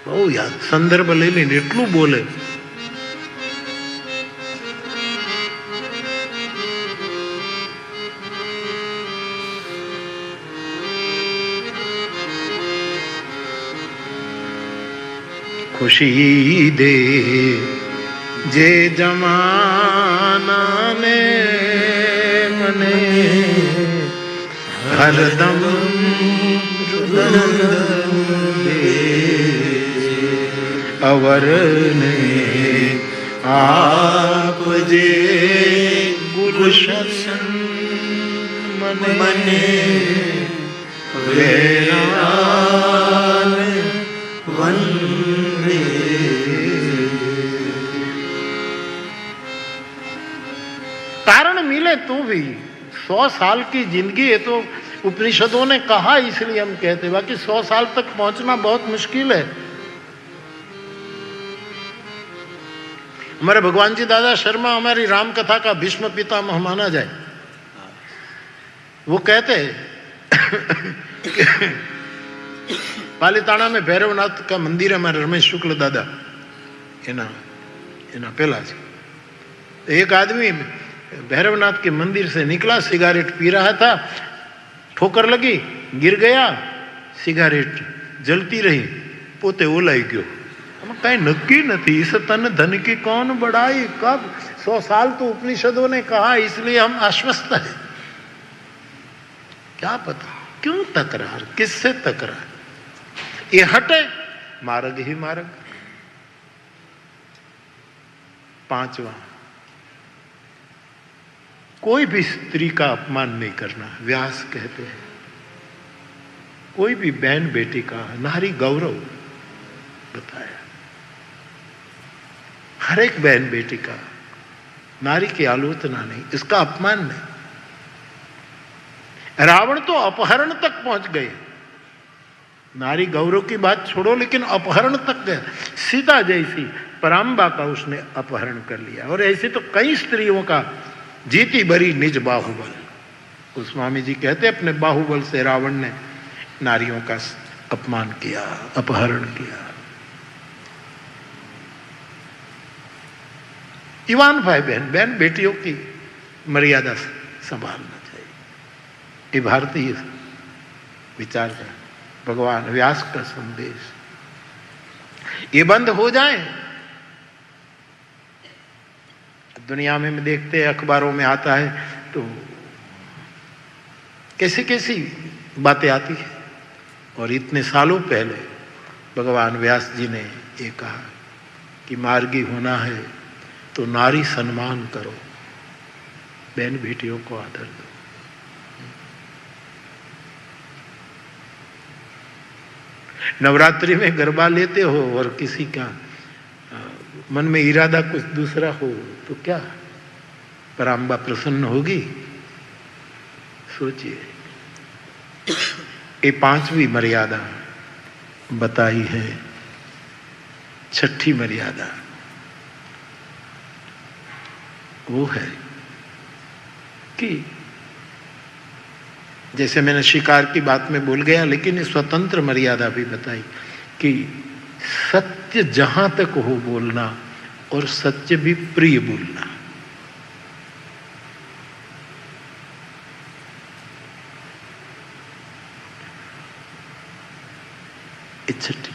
બહુ યાદ, સંદર્ભ લઈને એટલું બોલે. खुशी दे जे जमाना ने मने हरदम अवर ने आप जे गुलशन मने वेरान वंदे. कारण मिले तो भी 100 साल की जिंदगी है तो उपनिषदों ने कहा इसलिए हम कहते, बाकी 100 साल तक पहुंचना बहुत मुश्किल है. हमारे भगवान जी दादा शर्मा हमारी राम कथा का भीष्म पितामह माना जाए. वो कहते पालीताना में भैरवनाथ का मंदिर है. हमारे रमेश शुक्ल दादा एना पहला से एक आदमी भैरवनाथ के मंदिर से निकला, सिगारेट पी रहा था, ठोकर लगी, गिर गया, सिगारेट जलती रही, पोते ओलाई गयो. कहीं नक्की नहीं, इस तन धन की कौन बढ़ाई, कब 100 साल तो उपनिषदों ने कहा, इसलिए हम आश्वस्त है. क्या पता क्यों तकरार, किससे तकरार, ये हटे मार्ग ही मार्ग. 5वां, कोई भी स्त्री का अपमान नहीं करना. व्यास कहते हैं कोई भी बहन बेटी का नारी गौरव बताया. हर एक बहन बेटी का, नारी की आलोचना नहीं, इसका अपमान नहीं. रावण तो अपहरण तक पहुंच गए. नारी गौरव की बात छोड़ो, लेकिन अपहरण तक गया. सीता जैसी पराम्बा का उसने अपहरण कर लिया. और ऐसी तो कई स्त्रियों का जीती बरी निज बाहुबल. गोस्वामी जी कहते अपने बाहुबल से रावण ने नारियों का अपमान किया, अपहरण किया. ईवान भाई बहन बेटियों की मर्यादा संभालना चाहिए. ये भारतीय विचार है, भगवान व्यास का संदेश. ये बंद हो जाए. दुनिया में देखते हैं, अखबारों में आता है तो कैसी कैसी बातें आती है. और इतने सालों पहले भगवान व्यास जी ने ये कहा कि मार्गी होना है तो नारी सम्मान करो, बहन बेटियों को आदर दो. नवरात्रि में गरबा लेते हो और किसी का मन में इरादा कुछ दूसरा हो तो क्या पराम्बा प्रसन्न होगी? सोचिए. ये 5वीं मर्यादा बताई है. 6ठी मर्यादा वो है कि जैसे मैंने शिकार की बात में बोल गया, लेकिन स्वतंत्र मर्यादा भी बताई कि सत्य जहां तक हो बोलना और सत्य भी प्रिय बोलना. छठी.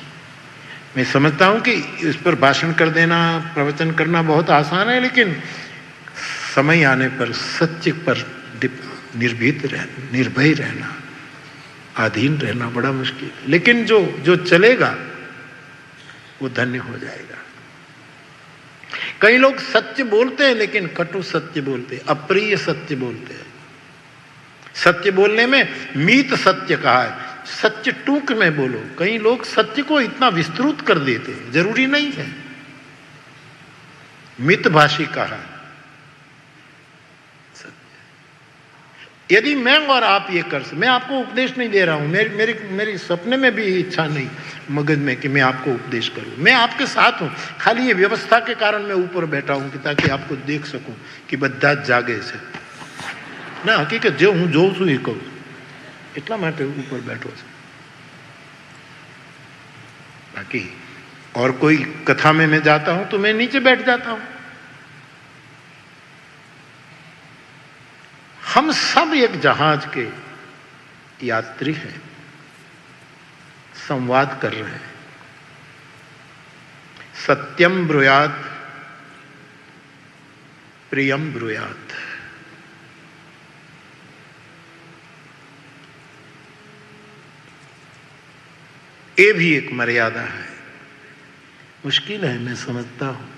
मैं समझता हूं कि इस पर भाषण कर देना, प्रवचन करना बहुत आसान है, लेकिन समय आने पर सत्य पर निर्भीत रहना, निर्भय रहना, अधीन रहना बड़ा मुश्किल. लेकिन जो चलेगा वो धन्य हो जाएगा. कई लोग सत्य बोलते हैं लेकिन कटु सत्य बोलते हैं, अप्रिय सत्य बोलते हैं. सत्य बोलने में मीत सत्य कहा है, सत्य टूक में बोलो. कई लोग सत्य को इतना विस्तृत कर देते हैं, जरूरी नहीं है. मितभाषी कहा यदि मैं और आप ये कर सकते, मैं आपको उपदेश नहीं दे रहा हूं, मेरी सपने में भी इच्छा नहीं मगज में कि मैं आपको उपदेश करूं, मैं आपके साथ हूं, खाली ये व्यवस्था के कारण मैं ऊपर बैठा हूं कि ताकि आपको देख सकूं कि बद्धा जागे છે ना, हकीकत जो हूं જોઉં છું એ કહું, એટલા માટે ऊपर बैठो છે। बाकी और कोई कथा में मैं जाता हूं तो मैं नीचे बैठ जाता हूं। हम सब एक जहाज के यात्री हैं, संवाद कर रहे हैं। सत्यम ब्रूयात प्रियम ब्रूयात। ये भी एक मर्यादा है, मुश्किल है, मैं समझता हूं।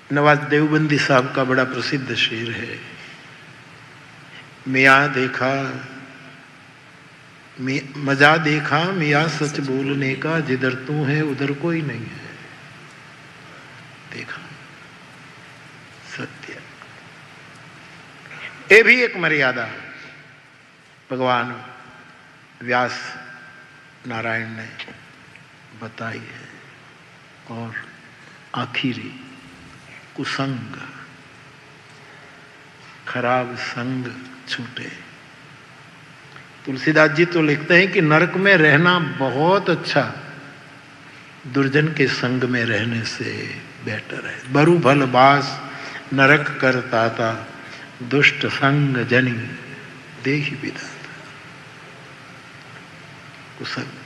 नवाज देवबंदी साहब का बड़ा प्रसिद्ध शेर है, मियाँ देखा मजा देखा मियाँ सच बोलने का, जिधर तू है उधर कोई नहीं है। देखा सत्य, ये भी एक मर्यादा भगवान व्यास नारायण ने बताई है। और आखिरी कुसंग, खराब संग छूटे। तुलसीदास जी तो लिखते हैं कि नरक में रहना बहुत अच्छा, दुर्जन के संग में रहने से बेटर है। बरु भल बास नरक करता था, दुष्ट संग जनी देहि विधाता। कुसंग।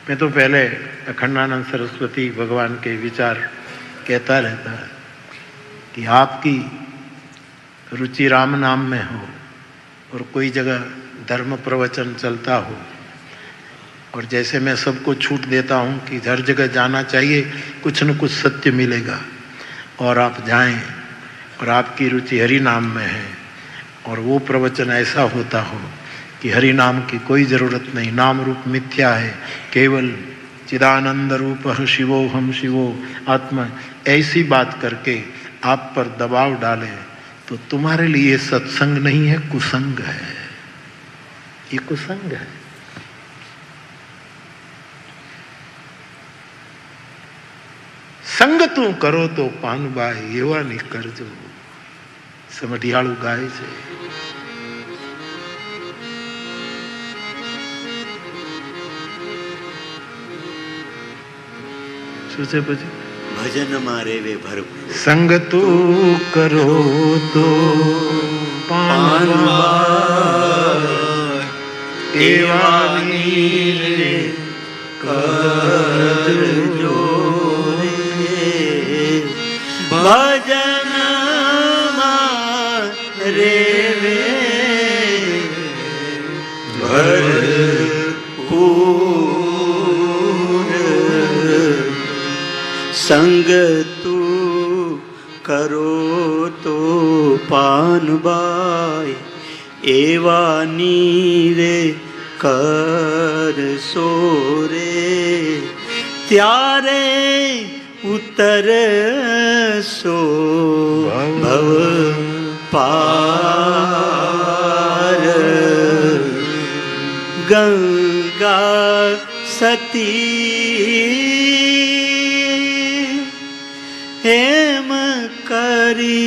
मैं तो पहले अखंडानंद सरस्वती भगवान के विचार कहता रहता है कि आपकी रुचि राम नाम में हो और कोई जगह धर्म प्रवचन चलता हो, और जैसे मैं सबको छूट देता हूं कि हर जगह जाना चाहिए, कुछ न कुछ सत्य मिलेगा, और आप जाएं और आपकी रुचि हरि नाम में है और वो प्रवचन ऐसा होता हो कि हरि नाम की कोई जरूरत नहीं, नाम रूप मिथ्या है, केवल चिदानंद रूप शिवो हम शिवो आत्मा, ऐसी बात करके आप पर दबाव डाले तो तुम्हारे लिए सत्संग नहीं है, कुसंग है। ये कुसंग है। संग तू करो तो पानबाई एवा नहीं करजो, समઢિયાળું ગાય છે। શું છે પછી? ભજન મારે વે ભરપૂર। સંગ તું કરો તો પાનબાઈ એવા ની કરજો भजन मारे वे भरपूर। संग तू करो तो पानबाई एवा नीरे कर सोरे, त्यारे उतर सो भव पार। गंगा सती हेम करी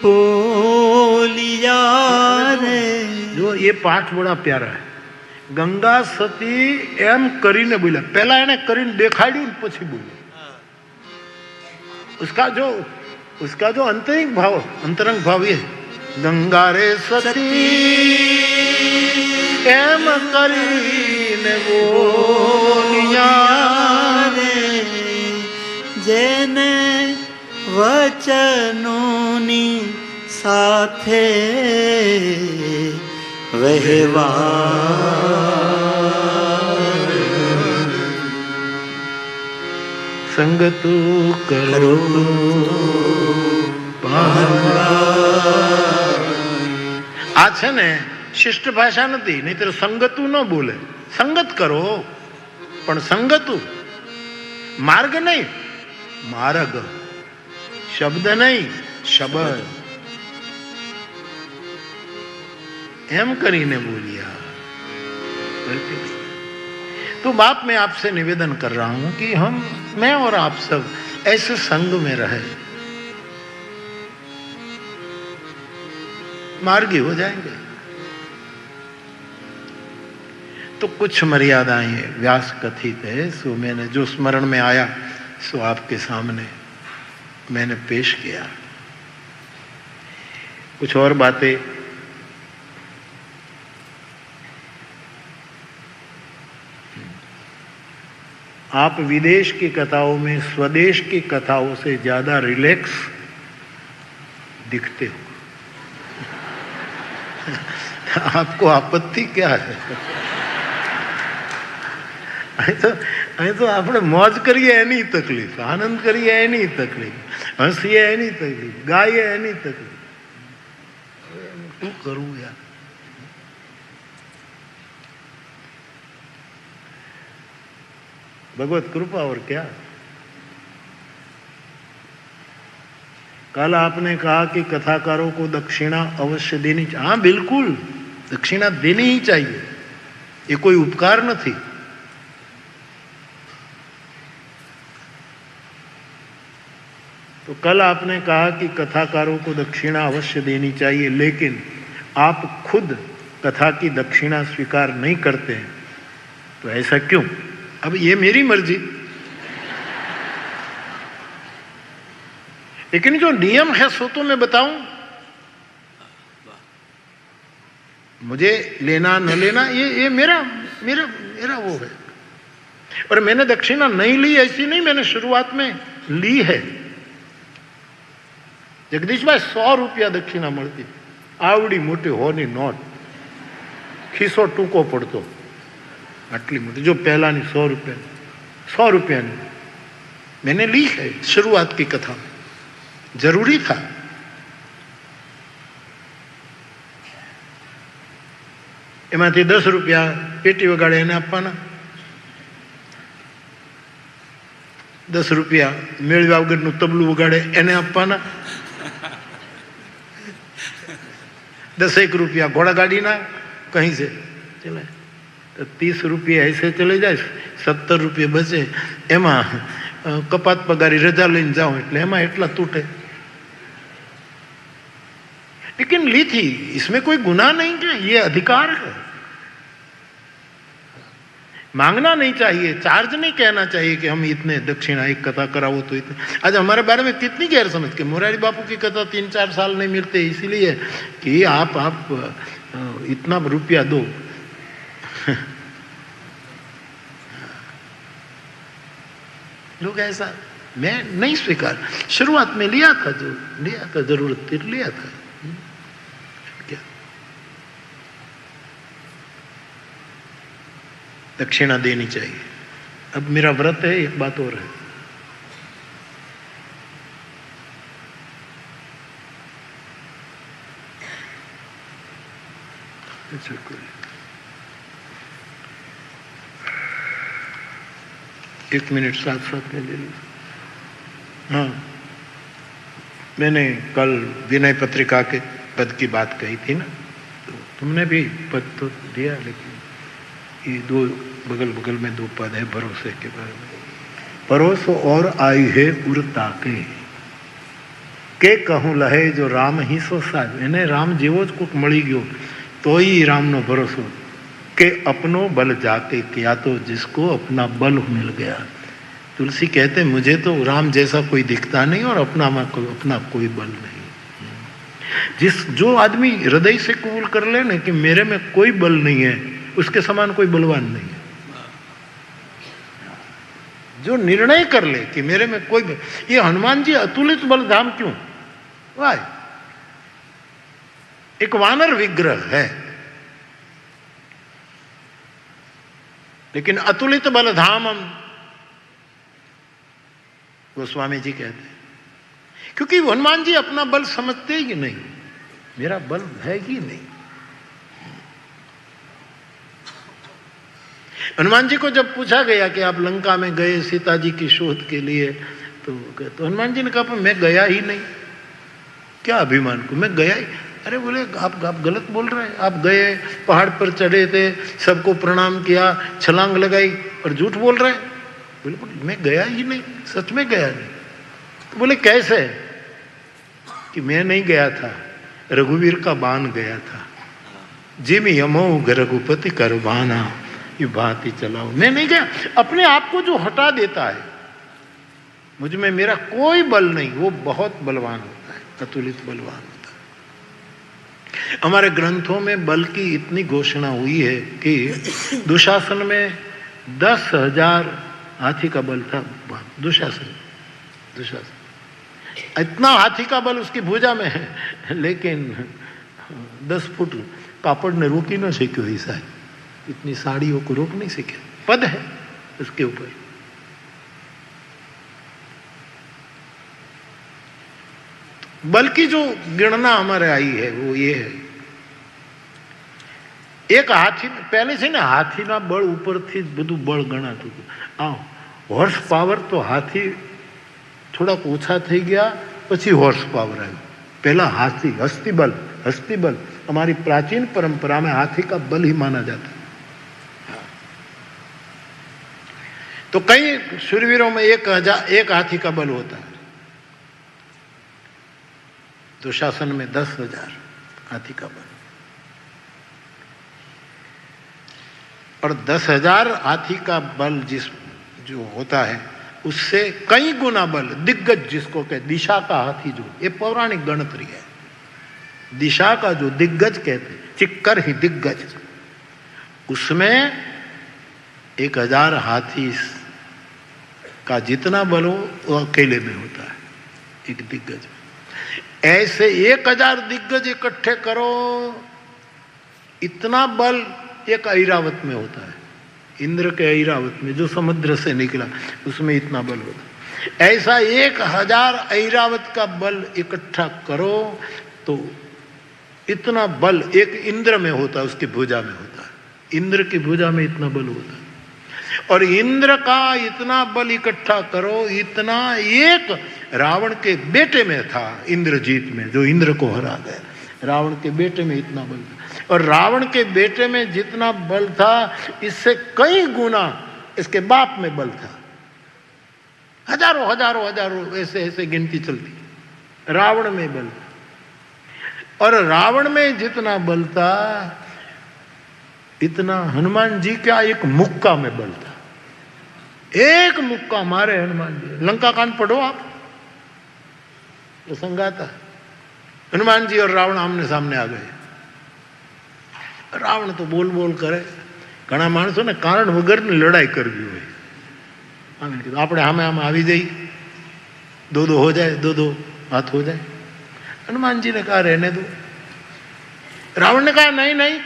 पोलिया रे। जो ये पाठ बड़ा प्यारा है। गंगा सती एम करीने बोला, पहला एने करीने देखाड्યું ને પછી બોલ્યો। उसका जो अंतरंग भाव ये गंगा रे सती एम करीने बोलिया रे, जेने वचनोनी साथे व्यवहार। संग तू करो आ छे ने शिष्ट भाषा नहीं, नहीं तो संगतु न बोले। संगत करो पण संगतु मार्ग नहीं, मार्ग, शब्द नहीं, शब्द एम करीने बोलिया। तो बाप, मैं आपसे निवेदन कर रहा हूं कि मैं और आप सब ऐसे संग में रहे, मार्गी हो जाएंगे। तो कुछ मर्यादाएं व्यास कथित है, सो मैंने जो स्मरण में आया सो आपके सामने मैंने पेश किया। कुछ और बातें आप विदेश की कथाओं में स्वदेश की कथाओं से ज्यादा रिलैक्स दिखते हो। आपको आपत्ति क्या है? तो આપણે મોજ કરીએ એની તકલીફ, આનંદ કરીએ એની તકલીફ, હસીએ એની તકલીફ, ગાઈએ એની તકલીફ। શું કરવું યાર? भगवत कृपा और क्या। कल आपने कहा कि कथाकारों को दक्षिणा अवश्य देनी चाहिए। हाँ बिल्कुल, दक्षिणा देनी ही चाहिए, ये कोई उपकार नहीं। तो कल आपने कहा कि कथाकारों को दक्षिणा अवश्य देनी चाहिए, लेकिन आप खुद कथा की दक्षिणा स्वीकार नहीं करते हैं, तो ऐसा क्यों? अब ये मेरी मर्जी, लेकिन जो नियम है सो तो मैं बताऊं। मुझे लेना न लेना ये मेरा मेरा मेरा वो है। और मैंने दक्षिणा नहीं ली ऐसी नहीं, मैंने शुरुआत में ली है। जगदीश भाई 100 रुपया दक्षिणा મળતી, આવડી મોટી હોની નોટ, ખિસ્સો ટૂંકો પડતો, आटली मोटी, जो पहला नहीं 100 रुपया, 100 रुपया नहीं, मैंने ली है शुरुआत की कथा में, जरूरी था। एमांथी 10 रुपया पेटी वगाड़े एने आपवाना, 10 रुपया मेळव्या वगरનું तबलू वगाड़े एने आपवाना, 10 रुपया घोड़ा गाड़ी ना कहीं से चले, तो 30 रुपये ऐसे चले जाए, 70 रुपये बचे, एमा कपात पगारी रजा लईने जाओ એટલે એમાં એટલા તૂટે। लेकिन ली थी, इसमें कोई गुनाह नहीं है, ये अधिकार है। मांगना नहीं चाहिए, चार्ज नहीं कहना चाहिए कि हम इतने दक्षिणा, एक कथा कराओ तो इतने। आज हमारे बारे में कितनी गैर समझ के मोरारी बापू की कथा 3-4 साल नहीं मिलते, इसीलिए कि आप इतना रुपया दो। लोग ऐसा, मैं नहीं स्वीकार, शुरुआत में लिया था, जो लिया था जरूरत थी लिया था, क्या दक्षिणा देनी चाहिए। अब मेरा व्रत है, एक बात और है, एक मिनट साथ में ले लीजिए। हाँ, मैंने कल विनय पत्रिका के पद की बात कही थी ना, तो तुमने भी पद तो दिया, लेकिन ये 2 बगल बगल में 2 पद है भरोसे के बारे में। परोसो और आई है उड़ता के कहूं लहे जो राम ही सो साज। એને રામ જેવો જ કોક મળી ગયો તોય રામનો ભરોસો, कि अपनो बल जाके किया तो जिसको अपना बल मिल गया। तुलसी कहते मुझे तो राम जैसा कोई दिखता नहीं और अपना कोई बल नहीं। जो आदमी हृदय से कबूल कर ले ना कि मेरे में कोई बल नहीं है, उसके समान कोई बलवान नहीं है। जो निर्णय कर ले कि मेरे में कोई बल, ये हनुमान जी अतुलित बलधाम क्यों? वाह, एक वानर विग्रह है, लेकिन अतुलित बलधाम हम गोस्वामी जी कहते हैं, क्योंकि हनुमान जी अपना बल समझते ही नहीं, मेरा बल है ही नहीं। हनुमान जी को जब पूछा गया कि आप लंका में गए सीता जी की शोध के लिए, तो हनुमान जी ने कहा मैं गया ही नहीं। क्या अभिमान को, मैं गया ही। अरे बोले आप गलत बोल रहे हैं, आप गए, पहाड़ पर चढ़े थे, सबको प्रणाम किया, छलांग लगाई और झूठ बोल रहे हैं। बिल्कुल मैं गया ही नहीं, सच में गया नहीं। तो बोले कैसे? कि मैं नहीं गया था, रघुवीर का बाण गया था। जिम यमो रघुपति कर बाना, ये बात ही चलाओ। मैं नहीं गया। अपने आप को जो हटा देता है, मुझ में मेरा कोई बल नहीं, वो बहुत बलवान होता है, अतुलित बलवान होता है। हमारे ग्रंथों में बल की इतनी घोषणा हुई है कि दुशासन में 10,000 हाथी का बल था। दुशासन इतना हाथी का बल उसकी भुजा में है, लेकिन 10 फुट कापड़ ने रोक ही ना सके। ऐसा है, इतनी साड़ियों को रोक नहीं सके। पद है उसके ऊपर। बल की जो गणना हमारे आई है वो ये है, एक हाथी पहले से ना हाथी ना बल ऊपर थी બધું બળ ગણાતું હતું। હોર્સ પાવર તો હાથી થોડાક ઓછા થઈ ગયા, પછી હોર્સ પાવર આવ્યું। पहला हाथी हस्तीबल हमारी प्राचीन परंपरा में हाथी का बल ही माना जाता है। तो कई शूरवीरों में एक हाथी का बल होता है। दुशासन में 10,000 हाथी का बल, और 10,000 हाथी का बल जो होता है उससे कई गुना बल दिग्गज, जिसको कहते दिशा का हाथी, जो ये पौराणिक गणतरी है। दिशा का जो दिग्गज कहते, चिक्कर ही दिग्गज, उसमें 1,000 हाथी का जितना बल हो वो अकेले में होता है, एक दिग्गज। ऐसे 1,000 दिग्गज इकट्ठे करो, इतना बल एक ऐरावत में होता है। इंद्र के ऐरावत में जो समुद्र से निकला, उसमें इतना बल होता है। ऐसा 1,000 ऐरावत का बल इकट्ठा करो तो इतना बल एक इंद्र में होता है, उसकी भुजा में होता है। इंद्र की भुजा में इतना बल होता है। और इंद्र का इतना बल इकट्ठा करो, इतना एक रावण के बेटे में था, इंद्रजीत में, जो इंद्र को हरा गया। रावण के बेटे में इतना बल था, और रावण के बेटे में जितना बल था इससे कई गुना इसके बाप में बल था। हजारों हजारों हजारों ऐसे ऐसे गिनती चलती। रावण में बल, और रावण में जितना बल था इतना हनुमान जी का एक मुक्का में बल था। एक मुक्का मारे हनुमान जी। लंका कांड पढ़ो आप, प्रसंग आता है। हनुमान जी और रावण आमने सामने आ गए। रावण तो बोल बोल करे, घણા માણસો ને કારણ વગરની લડાઈ કરવી હોય, આમ કીધું આપણે આમે આવી જઈ, દો हो जाए, दो हाथ हो जाए। हनुमान जी ने कहा रहने दो। रावण ने कहा नहीं नहीं,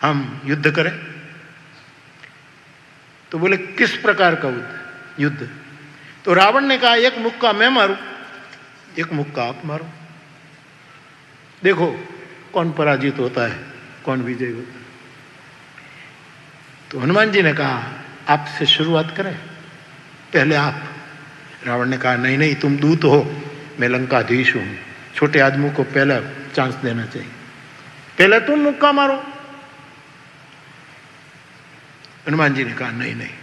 हम युद्ध करें। तो बोले किस प्रकार का युद्ध? तो रावण ने कहा एक मुक्का मैं मारूं, एक मुक्का आप मारो, देखो कौन पराजित होता है, कौन विजय होता है। तो हनुमान जी ने कहा आपसे शुरुआत करें, पहले आप। रावण ने कहा नहीं नहीं, तुम दूत हो, मैं लंकाधीश हूं, छोटे आदमी को पहला चांस देना चाहिए, पहले तुम मुक्का मारो। हनुमान जी ने कहा नहीं नहीं,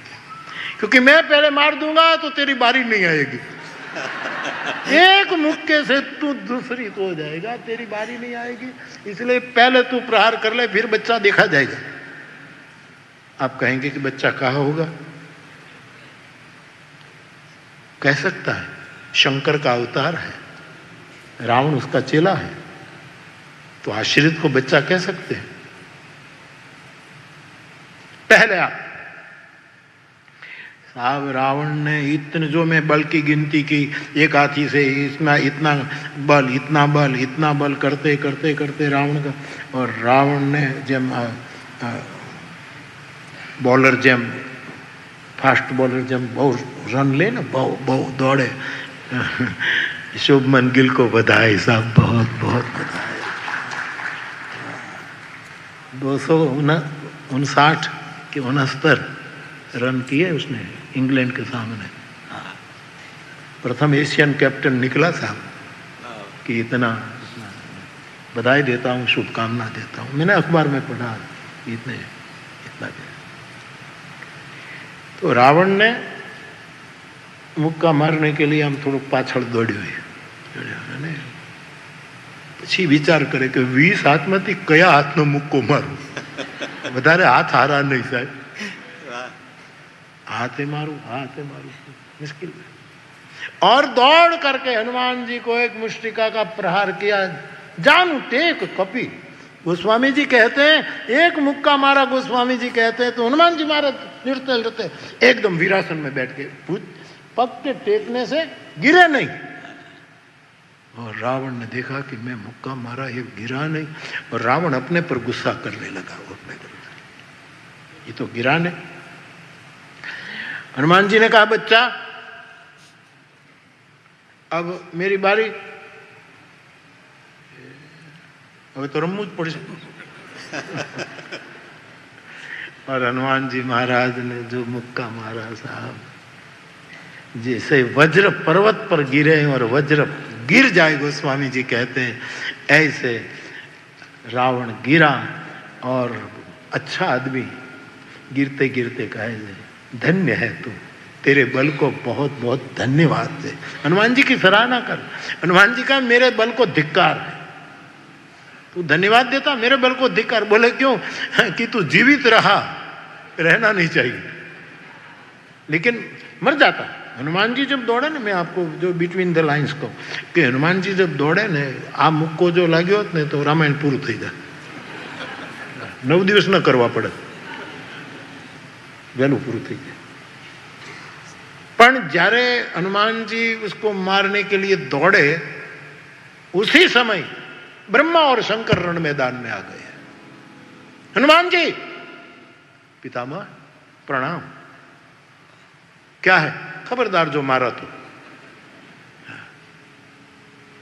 क्योंकि मैं पहले मार दूंगा तो तेरी बारी नहीं आएगी। एक मुक्के से तू दूसरी तो हो जाएगा, तेरी बारी नहीं आएगी, इसलिए पहले तू प्रहार कर ले, फिर बच्चा देखा जाएगा। आप कहेंगे कि बच्चा कहाँ होगा? कह सकता है, शंकर का अवतार है, रावण उसका चेला है, तो आश्रित को बच्चा कह सकते हैं। पहले आप साहब, रावण ने इतने, जो मैं बल की गिनती की, एक हाथी से इतना बल इतना बल इतना बल करते करते करते रावण का, और रावण ने जेम बॉलर जेम फास्ट बॉलर जेम बहुत रन ले ना, बहुत दौड़े। शुभमन गिल को बधाई साहब, बहुत बहुत बधाई। 259 कि 69 रन किए उसने इंग्लैंड के सामने। प्रथम एशियन कैप्टन निकला साहब कि इतना बधाई देता हूँ, शुभकामना देता हूँ। मैंने अखबार में पढ़ा इतना दिया। तो रावण ने मुक्का मारने के लिए हम थोड़ा पाछड़ दौड़્યો અને પછી વિચાર કરે કે 20 હાથમાંથી કયા હાથનો મુક્કો મારું, વધારે હાથ હારા નહીં સાહેબ, हाथे मारू मुश्किल। और दौड़ करके हनुमान जी को एक मुष्टिका का प्रहार किया। जानू टेक कपी, गोस्वामी जी कहते हैं एक मुक्का मारा, गोस्वामी जी कहते हैं तो हनुमान जी मारे लड़ते एकदम वीरासन में बैठ के पग के टेकने से गिरे नहीं। और रावण ने देखा कि मैं मुक्का मारा, ये गिरा नहीं, और रावण अपने पर गुस्सा करने लगा। वो अपने पर, ये तो गिरा नहीं। हनुमान जी ने कहा बच्चा अब मेरी बारी, अब तो रमू पड़ जाए। और हनुमान जी महाराज ने जो मुक्का मारा साहब, जैसे वज्र पर्वत पर गिरे और वज्र गिर जाए, गोस्वामी जी कहते हैं ऐसे रावण गिरा। और अच्छा आदमी गिरते गिरते कहे धन्य है तू, तेरे बल को बहुत बहुत धन्यवाद दे। हनुमान जी की सराहना कर। हनुमान जी का मेरे बल को धिक्कार है, तू धन्यवाद देता, मेरे बल को धिक्कार। बोले क्यों? कि तू जीवित रहा, रहना नहीं चाहिए, लेकिन मर जाता। हनुमान जी जब दौड़े ना, मैं आपको जो बिटवीन द लाइन्स कहूँ कि हनुमान जी जब दौड़े ने आ मुक्को जो लाग्यो ने तो रामायण पूરું થઈ જાય, 9 દિવસ ન કરવા પડે, વહેલું પૂરું થઈ જાય। પણ જ્યારે हनुमान जी उसको मारने के लिए दौड़े, उसी समय ब्रह्मा और शंकर रण मैदान में आ गए। हनुमान जी, पितामह प्रणाम। क्या है? खबरदार जो मारा तो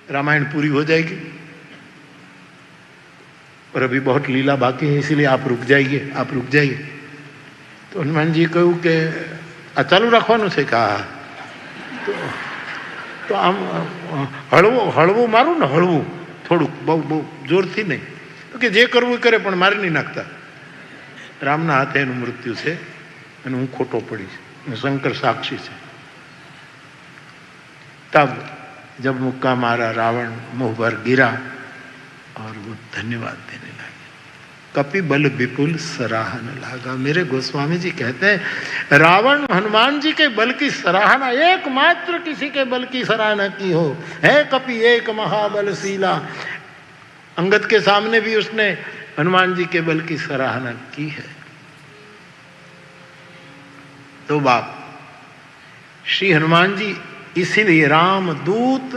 रामायण पूरी हो जाएगी और अभी बहुत लीला बाकी है, इसलिए आप रुक जाइए, आप रुक जाइए। तो हनुमान जी कहूँ कि चालू रखવાનું છે का? तो आम हळવું हळવું मारू ने, हळવું થોડુંક, બહુ જોરથી નહીં, તો કે જે કરવું કરે પણ મારી નહીં નાખતા। રામના હાથે એનું મૃત્યુ છે અને હું ખોટો પડીશ, શંકર સાક્ષી છે। तब जब मुक्का मारा, रावण मुंह भर गिरा और वो धन्यवाद देने लगे। कपि बल विपुल सराहन लागा। मेरे गोस्वामी जी कहते हैं रावण हनुमान जी के बल की सराहना, एकमात्र किसी के बल की सराहना की हो, है कपि एक महाबलशीला। अंगद के सामने भी उसने हनुमान जी के बल की सराहना की है। तो बाप श्री हनुमान जी, इसीलिए रामदूत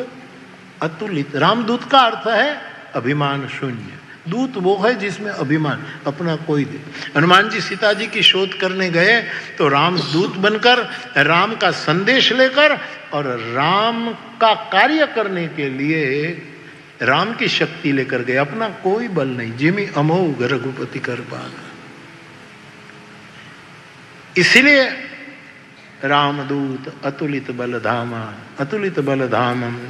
अतुलित। रामदूत का अर्थ है अभिमान शून्य। दूत वो है जिसमें अभिमान, अपना कोई दे। हनुमान जी सीता जी की शोध करने गए तो राम दूत बनकर, राम का संदेश लेकर और राम का कार्य करने के लिए राम की शक्ति लेकर गए, अपना कोई बल नहीं। जिमि अमोघ रघुपति कर पाना। इसीलिए रामदूत अतुलित बलधामा, अतुलित बलधामम।